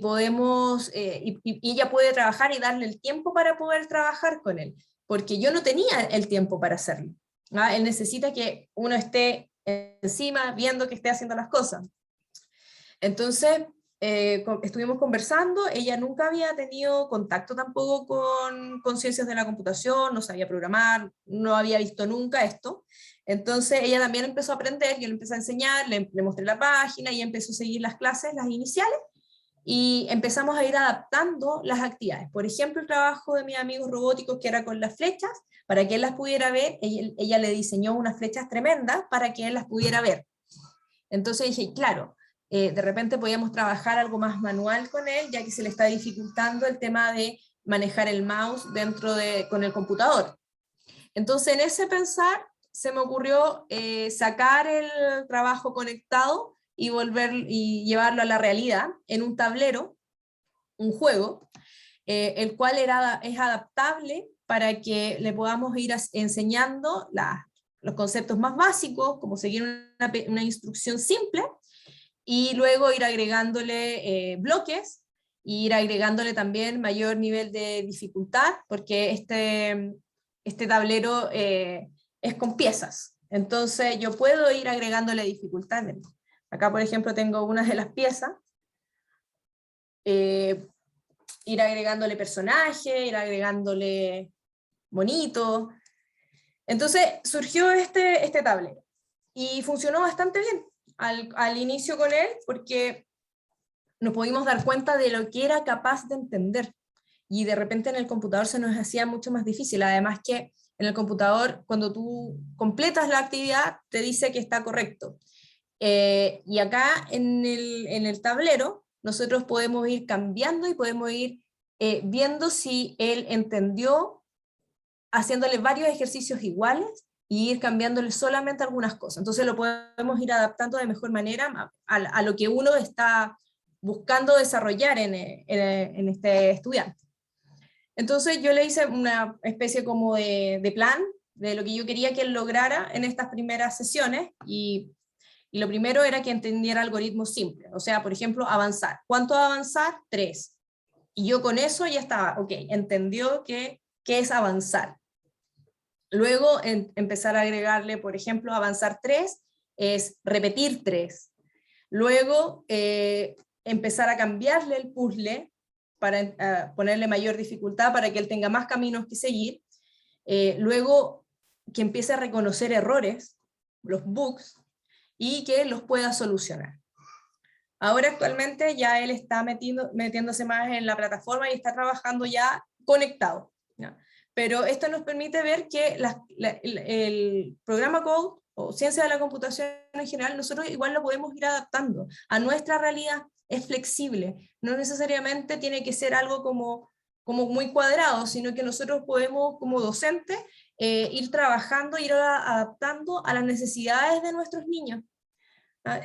ella puede trabajar y darle el tiempo para poder trabajar con él, porque yo no tenía el tiempo para hacerlo. ¿Ah? Él necesita que uno esté encima viendo que esté haciendo las cosas. Entonces, estuvimos conversando, ella nunca había tenido contacto tampoco con ciencias de la computación, no sabía programar, no había visto nunca esto. Entonces ella también empezó a aprender, yo le empecé a enseñar, le mostré la página y empezó a seguir las clases, las iniciales, y empezamos a ir adaptando las actividades. Por ejemplo, el trabajo de mis amigos robóticos, que era con las flechas, para que él las pudiera ver, ella le diseñó unas flechas tremendas para que él las pudiera ver. Entonces dije, claro, de repente podíamos trabajar algo más manual con él, ya que se le está dificultando el tema de manejar el mouse con el computador. Entonces en ese pensar se me ocurrió sacar el trabajo conectado y llevarlo a la realidad en un tablero, un juego, el cual es adaptable para que le podamos ir enseñando los conceptos más básicos, como seguir una instrucción simple, y luego ir agregándole bloques, e ir agregándole también mayor nivel de dificultad, porque este tablero es con piezas, entonces yo puedo ir agregándole dificultad. Acá, por ejemplo, tengo una de las piezas, ir agregándole personaje, ir agregándole monito. Entonces surgió este tablero, y funcionó bastante bien al inicio con él, porque nos pudimos dar cuenta de lo que era capaz de entender, y de repente en el computador se nos hacía mucho más difícil, además que en el computador cuando tú completas la actividad te dice que está correcto, y acá en el tablero nosotros podemos ir cambiando y podemos ir viendo si él entendió, haciéndole varios ejercicios iguales y ir cambiándole solamente algunas cosas. Entonces lo podemos ir adaptando de mejor manera a lo que uno está buscando desarrollar en este estudiante. Entonces yo le hice una especie como de plan de lo que yo quería que él lograra en estas primeras sesiones, y lo primero era que entendiera algoritmos simples, o sea, por ejemplo, avanzar. ¿Cuánto avanzar? 3. Y yo con eso ya estaba, ok, entendió qué es avanzar. Luego empezar a agregarle, por ejemplo, avanzar 3 es repetir 3. Luego empezar a cambiarle el puzzle para ponerle mayor dificultad para que él tenga más caminos que seguir. Luego que empiece a reconocer errores, los bugs, y que los pueda solucionar. Ahora actualmente ya él está metiéndose más en la plataforma y está trabajando ya conectado, ¿ya? Pero esto nos permite ver que el programa Code o ciencia de la computación en general, nosotros igual lo podemos ir adaptando a nuestra realidad, es flexible, no necesariamente tiene que ser algo como muy cuadrado, sino que nosotros podemos como docentes ir trabajando, ir adaptando a las necesidades de nuestros niños.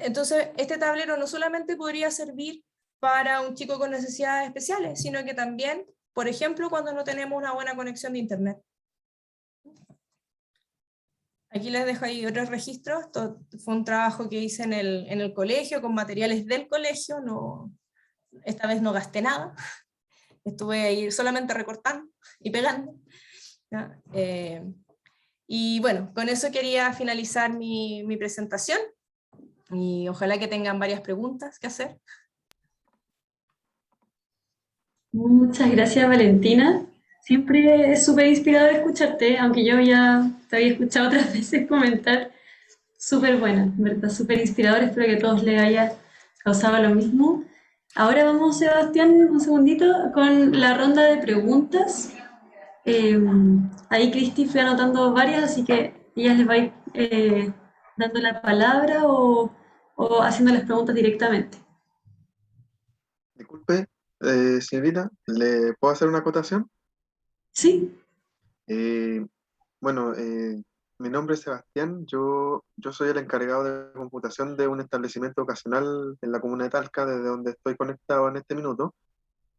Entonces, este tablero no solamente podría servir para un chico con necesidades especiales, sino que también, por ejemplo, cuando no tenemos una buena conexión de internet. Aquí les dejo ahí otros registros. Esto fue un trabajo que hice en el colegio, con materiales del colegio. Esta vez no gasté nada. Estuve ahí solamente recortando y pegando. Y bueno, con eso quería finalizar mi presentación. Y ojalá que tengan varias preguntas que hacer. Muchas gracias, Valentina. Siempre es súper inspirador escucharte, aunque yo ya te había escuchado otras veces comentar. Súper buena, en verdad, súper inspirador. Espero que a todos les haya causado lo mismo. Ahora vamos, Sebastián, un segundito, con la ronda de preguntas. Ahí Cristi fue anotando varias, así que ella les va a ir dando la palabra o haciendo las preguntas directamente. Disculpe, señorita, ¿le puedo hacer una acotación? ¿Sí? Bueno, mi nombre es Sebastián, yo soy el encargado de computación de un establecimiento ocasional en la comuna de Talca, desde donde estoy conectado en este minuto,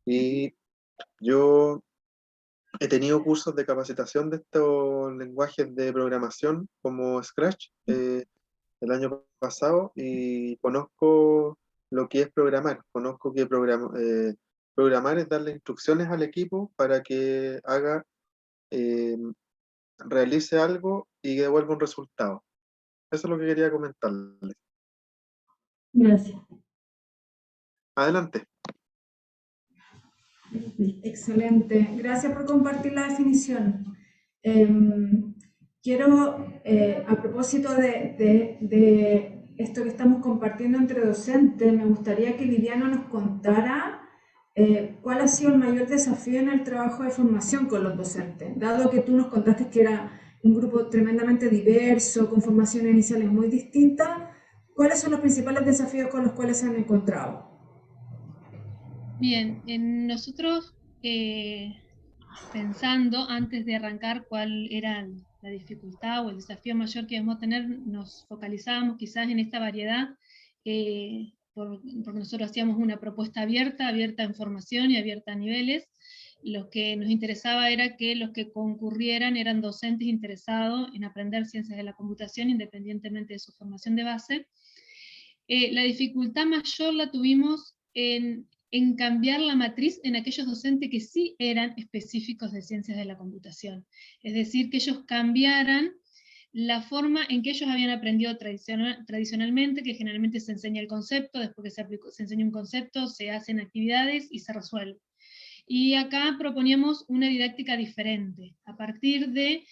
y yo he tenido cursos de capacitación de estos lenguajes de programación como Scratch el año pasado, y conozco lo que es programar, conozco que programar es darle instrucciones al equipo para que eh, realice algo y devuelva un resultado. Eso es lo que quería comentarles. Gracias. Adelante. Excelente. Gracias por compartir la definición. Quiero, a propósito de esto que estamos compartiendo entre docentes, me gustaría que Viviana nos contara cuál ha sido el mayor desafío en el trabajo de formación con los docentes, dado que tú nos contaste que era un grupo tremendamente diverso, con formaciones iniciales muy distintas. ¿Cuáles son los principales desafíos con los cuales se han encontrado? Bien, nosotros pensando antes de arrancar cuál era la dificultad o el desafío mayor que íbamos a tener, nos focalizábamos quizás en esta variedad, porque nosotros hacíamos una propuesta abierta en formación y abierta a niveles. Lo que nos interesaba era que los que concurrieran eran docentes interesados en aprender ciencias de la computación independientemente de su formación de base. La dificultad mayor la tuvimos en cambiar la matriz en aquellos docentes que sí eran específicos de ciencias de la computación. Es decir, que ellos cambiaran la forma en que ellos habían aprendido tradicionalmente, que generalmente se enseña el concepto, después que se enseña un concepto, se hacen actividades y se resuelve. Y acá proponíamos una didáctica diferente, a partir de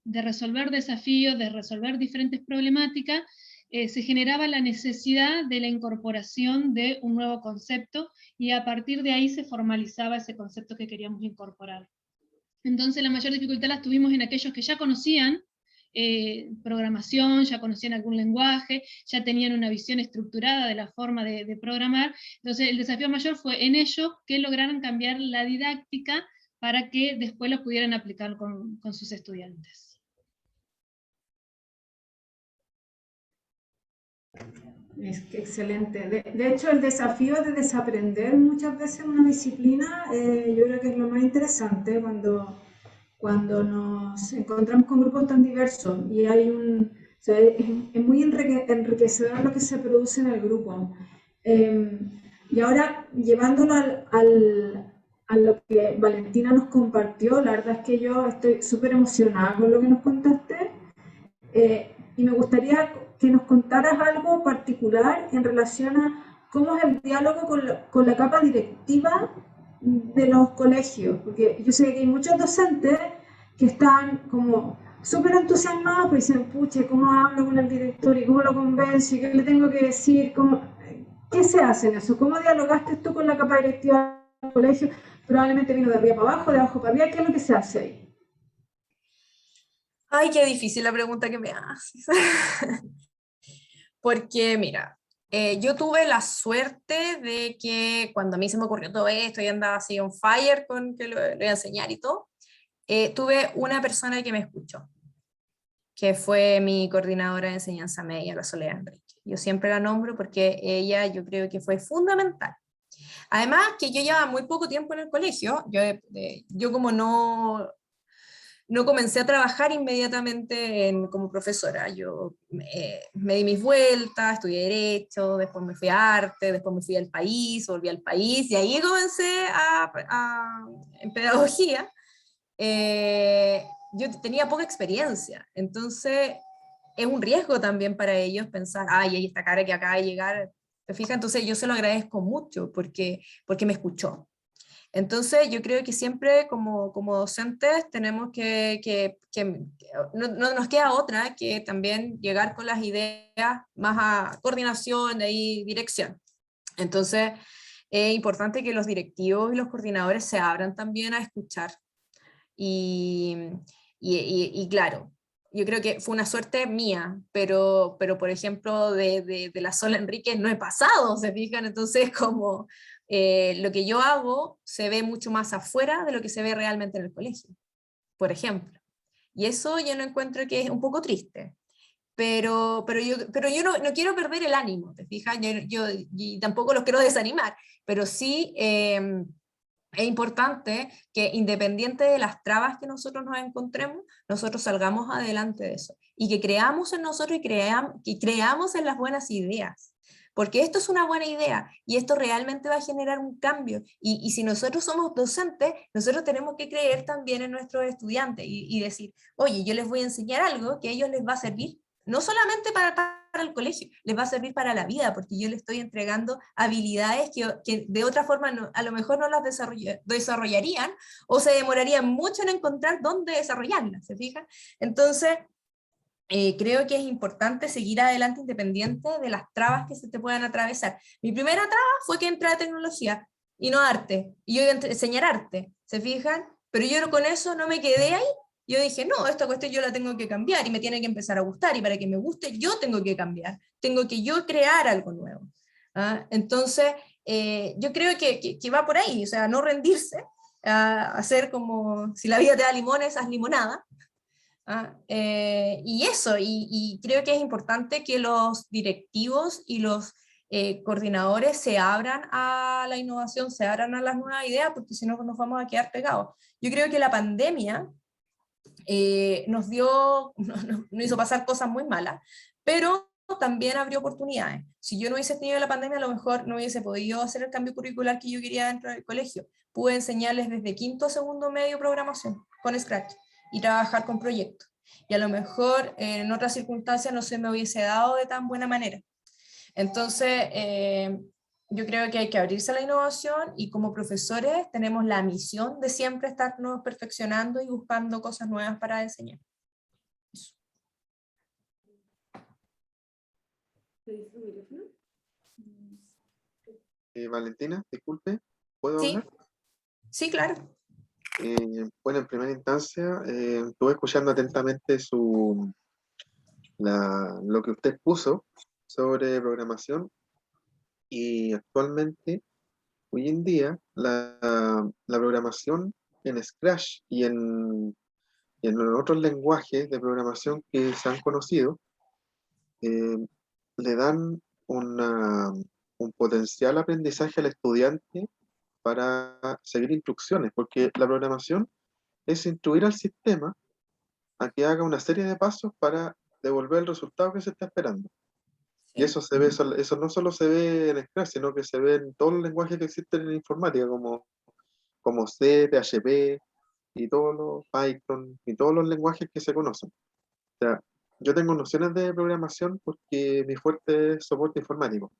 resolver desafíos, de resolver diferentes problemáticas, se generaba la necesidad de la incorporación de un nuevo concepto, y a partir de ahí se formalizaba ese concepto que queríamos incorporar. Entonces la mayor dificultad la tuvimos en aquellos que ya conocían programación, ya conocían algún lenguaje, ya tenían una visión estructurada de la forma de programar. Entonces el desafío mayor fue en ellos que lograran cambiar la didáctica para que después lo pudieran aplicar con sus estudiantes. Excelente. De hecho, el desafío de desaprender muchas veces una disciplina, yo creo que es lo más interesante cuando nos encontramos con grupos tan diversos y hay o sea, es muy enriquecedor lo que se produce en el grupo. Y ahora, llevándolo a lo que Valentina nos compartió. La verdad es que yo estoy súper emocionada con lo que nos contaste. Y me gustaría que nos contaras algo particular en relación a cómo es el diálogo con la capa directiva de los colegios, porque yo sé que hay muchos docentes que están como súper entusiasmados, pues dicen, pucha, ¿cómo hablo con el director y cómo lo convenzo y qué le tengo que decir? ¿Qué se hace en eso? ¿Cómo dialogaste tú con la capa directiva del colegio? Probablemente vino de arriba para abajo, de abajo para arriba, ¿qué es lo que se hace ahí? Ay, qué difícil la pregunta que me haces. Porque, mira, yo tuve la suerte de que cuando a mí se me ocurrió todo esto y andaba así on fire con que lo voy a enseñar y todo, tuve una persona que me escuchó, que fue mi coordinadora de enseñanza media, la Soledad Enrique. Yo siempre la nombro porque ella yo creo que fue fundamental. Además que yo llevaba muy poco tiempo en el colegio, yo como no comencé a trabajar inmediatamente como profesora. Yo me di mis vueltas, estudié Derecho, después me fui a Arte, después me fui al país, volví al país, y ahí comencé en Pedagogía. Yo tenía poca experiencia, entonces es un riesgo también para ellos pensar, ay, hay esta cara que acaba de llegar, ¿te fijas? Entonces yo se lo agradezco mucho porque me escuchó. Entonces, yo creo que siempre como docentes tenemos que no nos queda otra que también llegar con las ideas más a coordinación y dirección. Entonces, es importante que los directivos y los coordinadores se abran también a escuchar. Y, y claro, yo creo que fue una suerte mía, pero por ejemplo, de la Sola Enrique no he pasado, ¿se fijan? Entonces, como lo que yo hago se ve mucho más afuera de lo que se ve realmente en el colegio, por ejemplo. Y eso yo no encuentro que es un poco triste. Pero yo no quiero perder el ánimo, ¿te fijas? Y tampoco los quiero desanimar, pero sí es importante que independiente de las trabas que nosotros nos encontremos, nosotros salgamos adelante de eso y que creamos en nosotros y creamos en las buenas ideas. Porque esto es una buena idea y esto realmente va a generar un cambio. Y si nosotros somos docentes, nosotros tenemos que creer también en nuestros estudiantes y decir, oye, yo les voy a enseñar algo que a ellos les va a servir, no solamente para el colegio, les va a servir para la vida, porque yo les estoy entregando habilidades que de otra forma a lo mejor no las desarrollarían o se demorarían mucho en encontrar dónde desarrollarlas, ¿se fijan? Entonces, creo que es importante seguir adelante independiente de las trabas que se te puedan atravesar. Mi primera traba fue que entré a tecnología y no arte, y yo iba a enseñar arte, ¿se fijan? Pero yo con eso no me quedé ahí. Yo dije, no, esta cuestión yo la tengo que cambiar y me tiene que empezar a gustar, y para que me guste yo tengo que cambiar, tengo que yo crear algo nuevo. ¿Ah? Entonces, yo creo que va por ahí, o sea, no rendirse, hacer como si la vida te da limones, haz limonada. Y eso, y creo que es importante que los directivos y los coordinadores se abran a la innovación, se abran a las nuevas ideas, porque si no nos vamos a quedar pegados. Yo creo que la pandemia nos hizo pasar cosas muy malas, pero también abrió oportunidades. Si yo no hubiese tenido la pandemia, a lo mejor no hubiese podido hacer el cambio curricular que yo quería dentro del colegio. Pude enseñarles desde quinto a segundo medio programación con Scratch y trabajar con proyectos. Y a lo mejor en otras circunstancias no se me hubiese dado de tan buena manera. Entonces, yo creo que hay que abrirse a la innovación y como profesores tenemos la misión de siempre estarnos perfeccionando y buscando cosas nuevas para enseñar. Valentina, disculpe, ¿puedo Sí, hablar? sí, claro. Bueno, en primera instancia, estuve escuchando atentamente lo que usted puso sobre programación y actualmente, hoy en día, la programación en Scratch y en otros lenguajes de programación que se han conocido, eh, le dan un potencial aprendizaje al estudiante para seguir instrucciones, porque la programación es instruir al sistema a que haga una serie de pasos para devolver el resultado que se está esperando. Y Sí. eso se ve, eso no solo se ve en Scratch, sino que se ve en todos los lenguajes que existen en informática, como como C, PHP y todos los Python y todos los lenguajes que se conocen. O sea, yo tengo nociones de programación porque mi fuerte es soporte informático.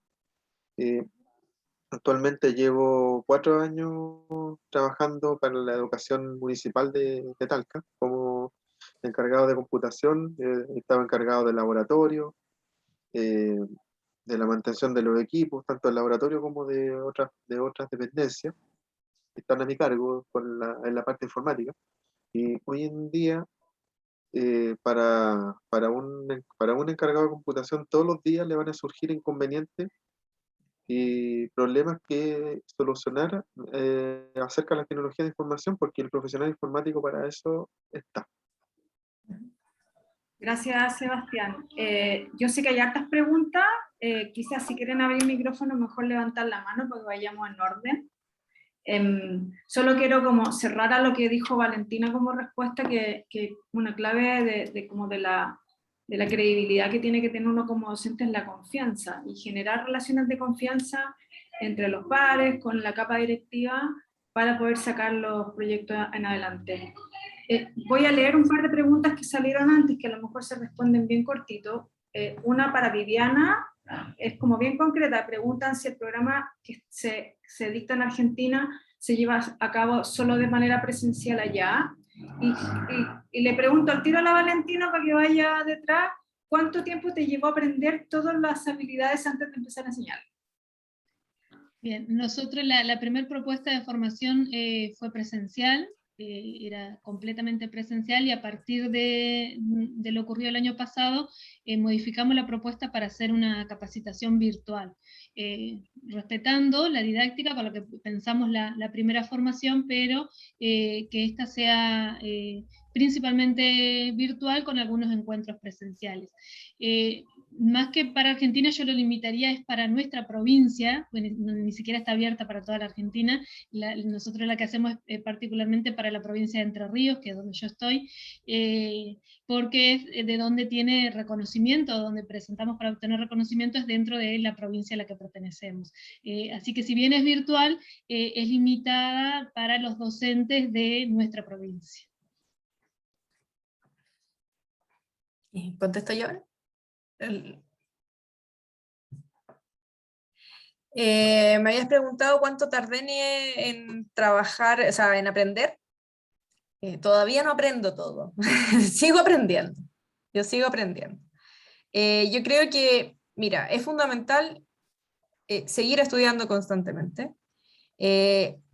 Actualmente llevo 4 años trabajando para la educación municipal de Talca como encargado de computación. Estaba encargado del laboratorio, eh, de la mantención de los equipos, tanto del laboratorio como de otras dependencias que están a mi cargo en la parte informática. Y hoy en día, para un encargado de computación, todos los días le van a surgir inconvenientes y problemas que solucionar acerca de la tecnología de información, porque el profesional informático para eso está. Gracias, Sebastián. Yo sé que hay hartas preguntas, quizás si quieren abrir el micrófono mejor levantar la mano porque vayamos en orden. Solo quiero como cerrar a lo que dijo Valentina como respuesta, que una clave de la credibilidad que tiene que tener uno como docente es la confianza, y generar relaciones de confianza entre los pares, con la capa directiva, para poder sacar los proyectos en adelante. Voy a leer un par de preguntas que salieron antes, que a lo mejor se responden bien cortito. Una para Viviana, es como bien concreta, preguntan si el programa que se dicta en Argentina se lleva a cabo solo de manera presencial allá, y le pregunto al tiro a la Valentina para que vaya detrás, ¿cuánto tiempo te llevó a aprender todas las habilidades antes de empezar a enseñar? Bien, nosotros la primera propuesta de formación fue presencial, era completamente presencial, y a partir de lo ocurrido el año pasado, modificamos la propuesta para hacer una capacitación virtual, respetando la didáctica para lo que pensamos la primera formación, pero que esta sea principalmente virtual con algunos encuentros presenciales. Más que para Argentina, yo lo limitaría es para nuestra provincia, ni siquiera está abierta para toda la Argentina. Nosotros la que hacemos es particularmente para la provincia de Entre Ríos, que es donde yo estoy, porque es de donde tiene reconocimiento, donde presentamos para obtener reconocimiento, es dentro de la provincia a la que pertenecemos. Así que si bien es virtual, es limitada para los docentes de nuestra provincia. ¿Contesto yo ahora? Me habías preguntado cuánto tardé en trabajar, o sea, en aprender. Todavía no aprendo todo, sigo aprendiendo, yo sigo aprendiendo. Yo creo que, mira, es fundamental seguir estudiando constantemente,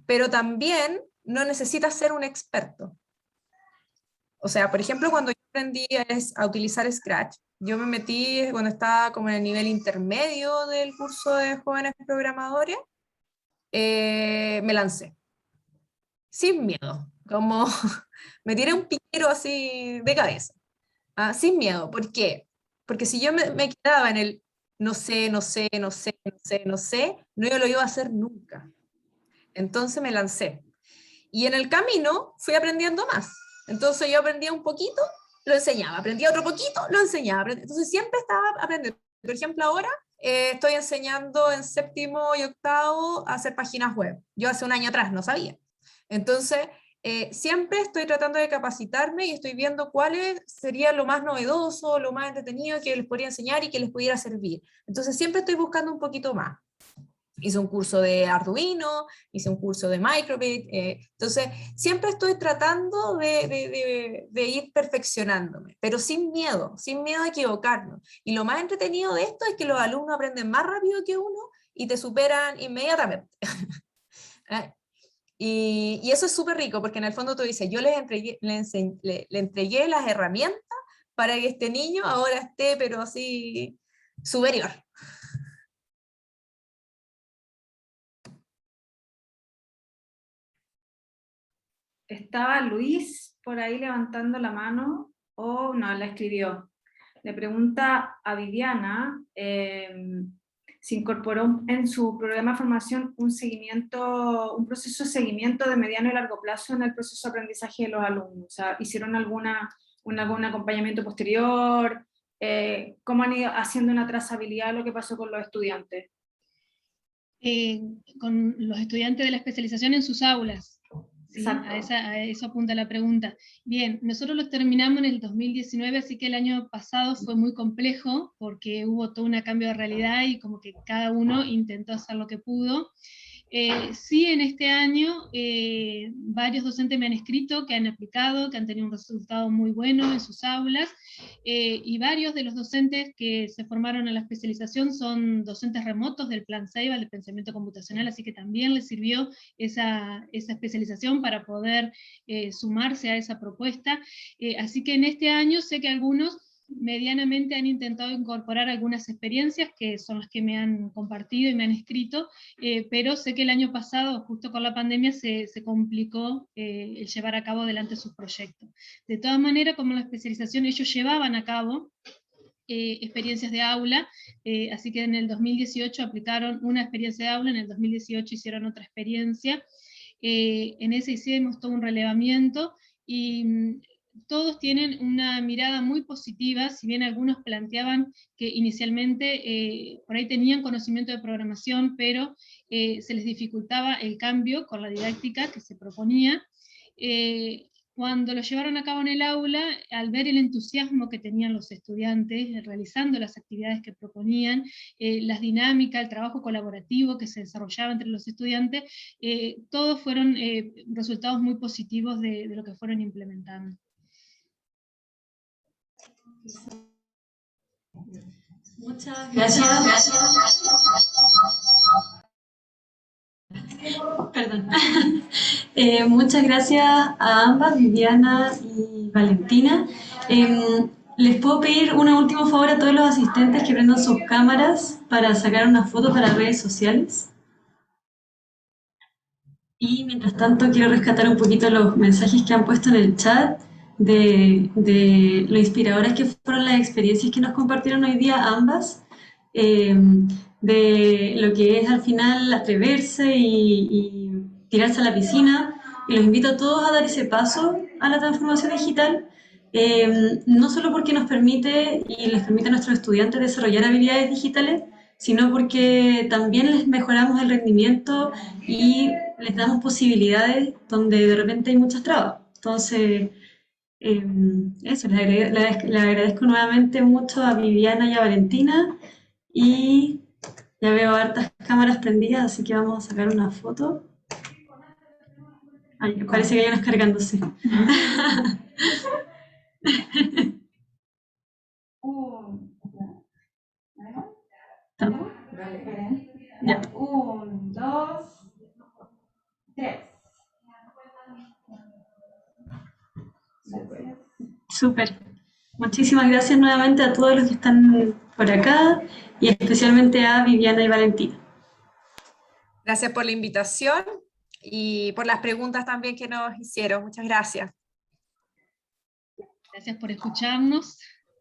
pero también no necesitas ser un experto. O sea, por ejemplo, cuando yo aprendí a utilizar Scratch, yo me metí cuando estaba como en el nivel intermedio del curso de jóvenes programadores, me lancé, sin miedo, como me tiré un piquero así de cabeza, sin miedo. ¿Por qué? Porque si yo me quedaba en el no sé, no sé, no sé, no sé, no sé, no yo lo iba a hacer nunca. Entonces me lancé. Y en el camino fui aprendiendo más. Entonces yo aprendía un poquito, lo enseñaba, aprendía otro poquito, lo enseñaba. Entonces siempre estaba aprendiendo. Por ejemplo, ahora estoy enseñando en 7º y 8º a hacer páginas web. Yo hace un año atrás no sabía. Entonces, siempre estoy tratando de capacitarme y estoy viendo cuál sería lo más novedoso, lo más entretenido que les podría enseñar y que les pudiera servir. Entonces siempre estoy buscando un poquito más. Hice un curso de Arduino, hice un curso de Microbit, entonces siempre estoy tratando de ir perfeccionándome, pero sin miedo a equivocarnos. Y lo más entretenido de esto es que los alumnos aprenden más rápido que uno y te superan inmediatamente. Y eso es súper rico, porque en el fondo tú dices, yo le entregué las herramientas para que este niño ahora esté, pero así, superior. Estaba Luis por ahí levantando la mano, o no, la escribió. Le pregunta a Viviana, se incorporó en su programa de formación un proceso de seguimiento de mediano y largo plazo en el proceso de aprendizaje de los alumnos. O sea, ¿hicieron algún acompañamiento posterior? ¿Cómo han ido haciendo una trazabilidad de lo que pasó con los estudiantes? Con los estudiantes de la especialización en sus aulas. ¿sí? A eso apunta la pregunta. Bien, nosotros los terminamos en el 2019, así que el año pasado fue muy complejo, porque hubo todo un cambio de realidad y como que cada uno intentó hacer lo que pudo. Sí, en este año varios docentes me han escrito que han aplicado, que han tenido un resultado muy bueno en sus aulas, y varios de los docentes que se formaron en la especialización son docentes remotos del Plan Ceibal de Pensamiento Computacional, así que también les sirvió esa especialización para poder sumarse a esa propuesta. Así que en este año sé que algunos medianamente han intentado incorporar algunas experiencias que son las que me han compartido y me han escrito, pero sé que el año pasado, justo con la pandemia, se complicó el llevar a cabo adelante sus proyectos. De todas maneras, como la especialización ellos llevaban a cabo experiencias de aula, así que en el 2018 aplicaron una experiencia de aula, en el 2018 hicieron otra experiencia, en ese hicimos todo un relevamiento, y todos tienen una mirada muy positiva, si bien algunos planteaban que inicialmente por ahí tenían conocimiento de programación, pero se les dificultaba el cambio con la didáctica que se proponía. Cuando lo llevaron a cabo en el aula, al ver el entusiasmo que tenían los estudiantes realizando las actividades que proponían, las dinámicas, el trabajo colaborativo que se desarrollaba entre los estudiantes, todos fueron resultados muy positivos de lo que fueron implementando. Muchas gracias. Perdón. Muchas gracias a ambas, Viviana y Valentina. Les puedo pedir un último favor a todos los asistentes que prendan sus cámaras para sacar una foto para redes sociales. Y mientras tanto quiero rescatar un poquito los mensajes que han puesto en el chat de lo inspiradoras que fueron las experiencias que nos compartieron hoy día ambas, de lo que es al final atreverse y tirarse a la piscina. Y los invito a todos a dar ese paso a la transformación digital, no solo porque nos permite y les permite a nuestros estudiantes desarrollar habilidades digitales, sino porque también les mejoramos el rendimiento y les damos posibilidades donde de repente hay muchas trabas. Entonces, eso, le agradezco nuevamente mucho a Viviana y a Valentina, y ya veo hartas cámaras prendidas, así que vamos a sacar una foto. Ay, parece que hay unas cargándose. ¿Estamos? Ya. 1, 2, 3. Súper. Muchísimas gracias nuevamente a todos los que están por acá y especialmente a Viviana y Valentina. Gracias por la invitación y por las preguntas también que nos hicieron. Muchas gracias. Gracias por escucharnos.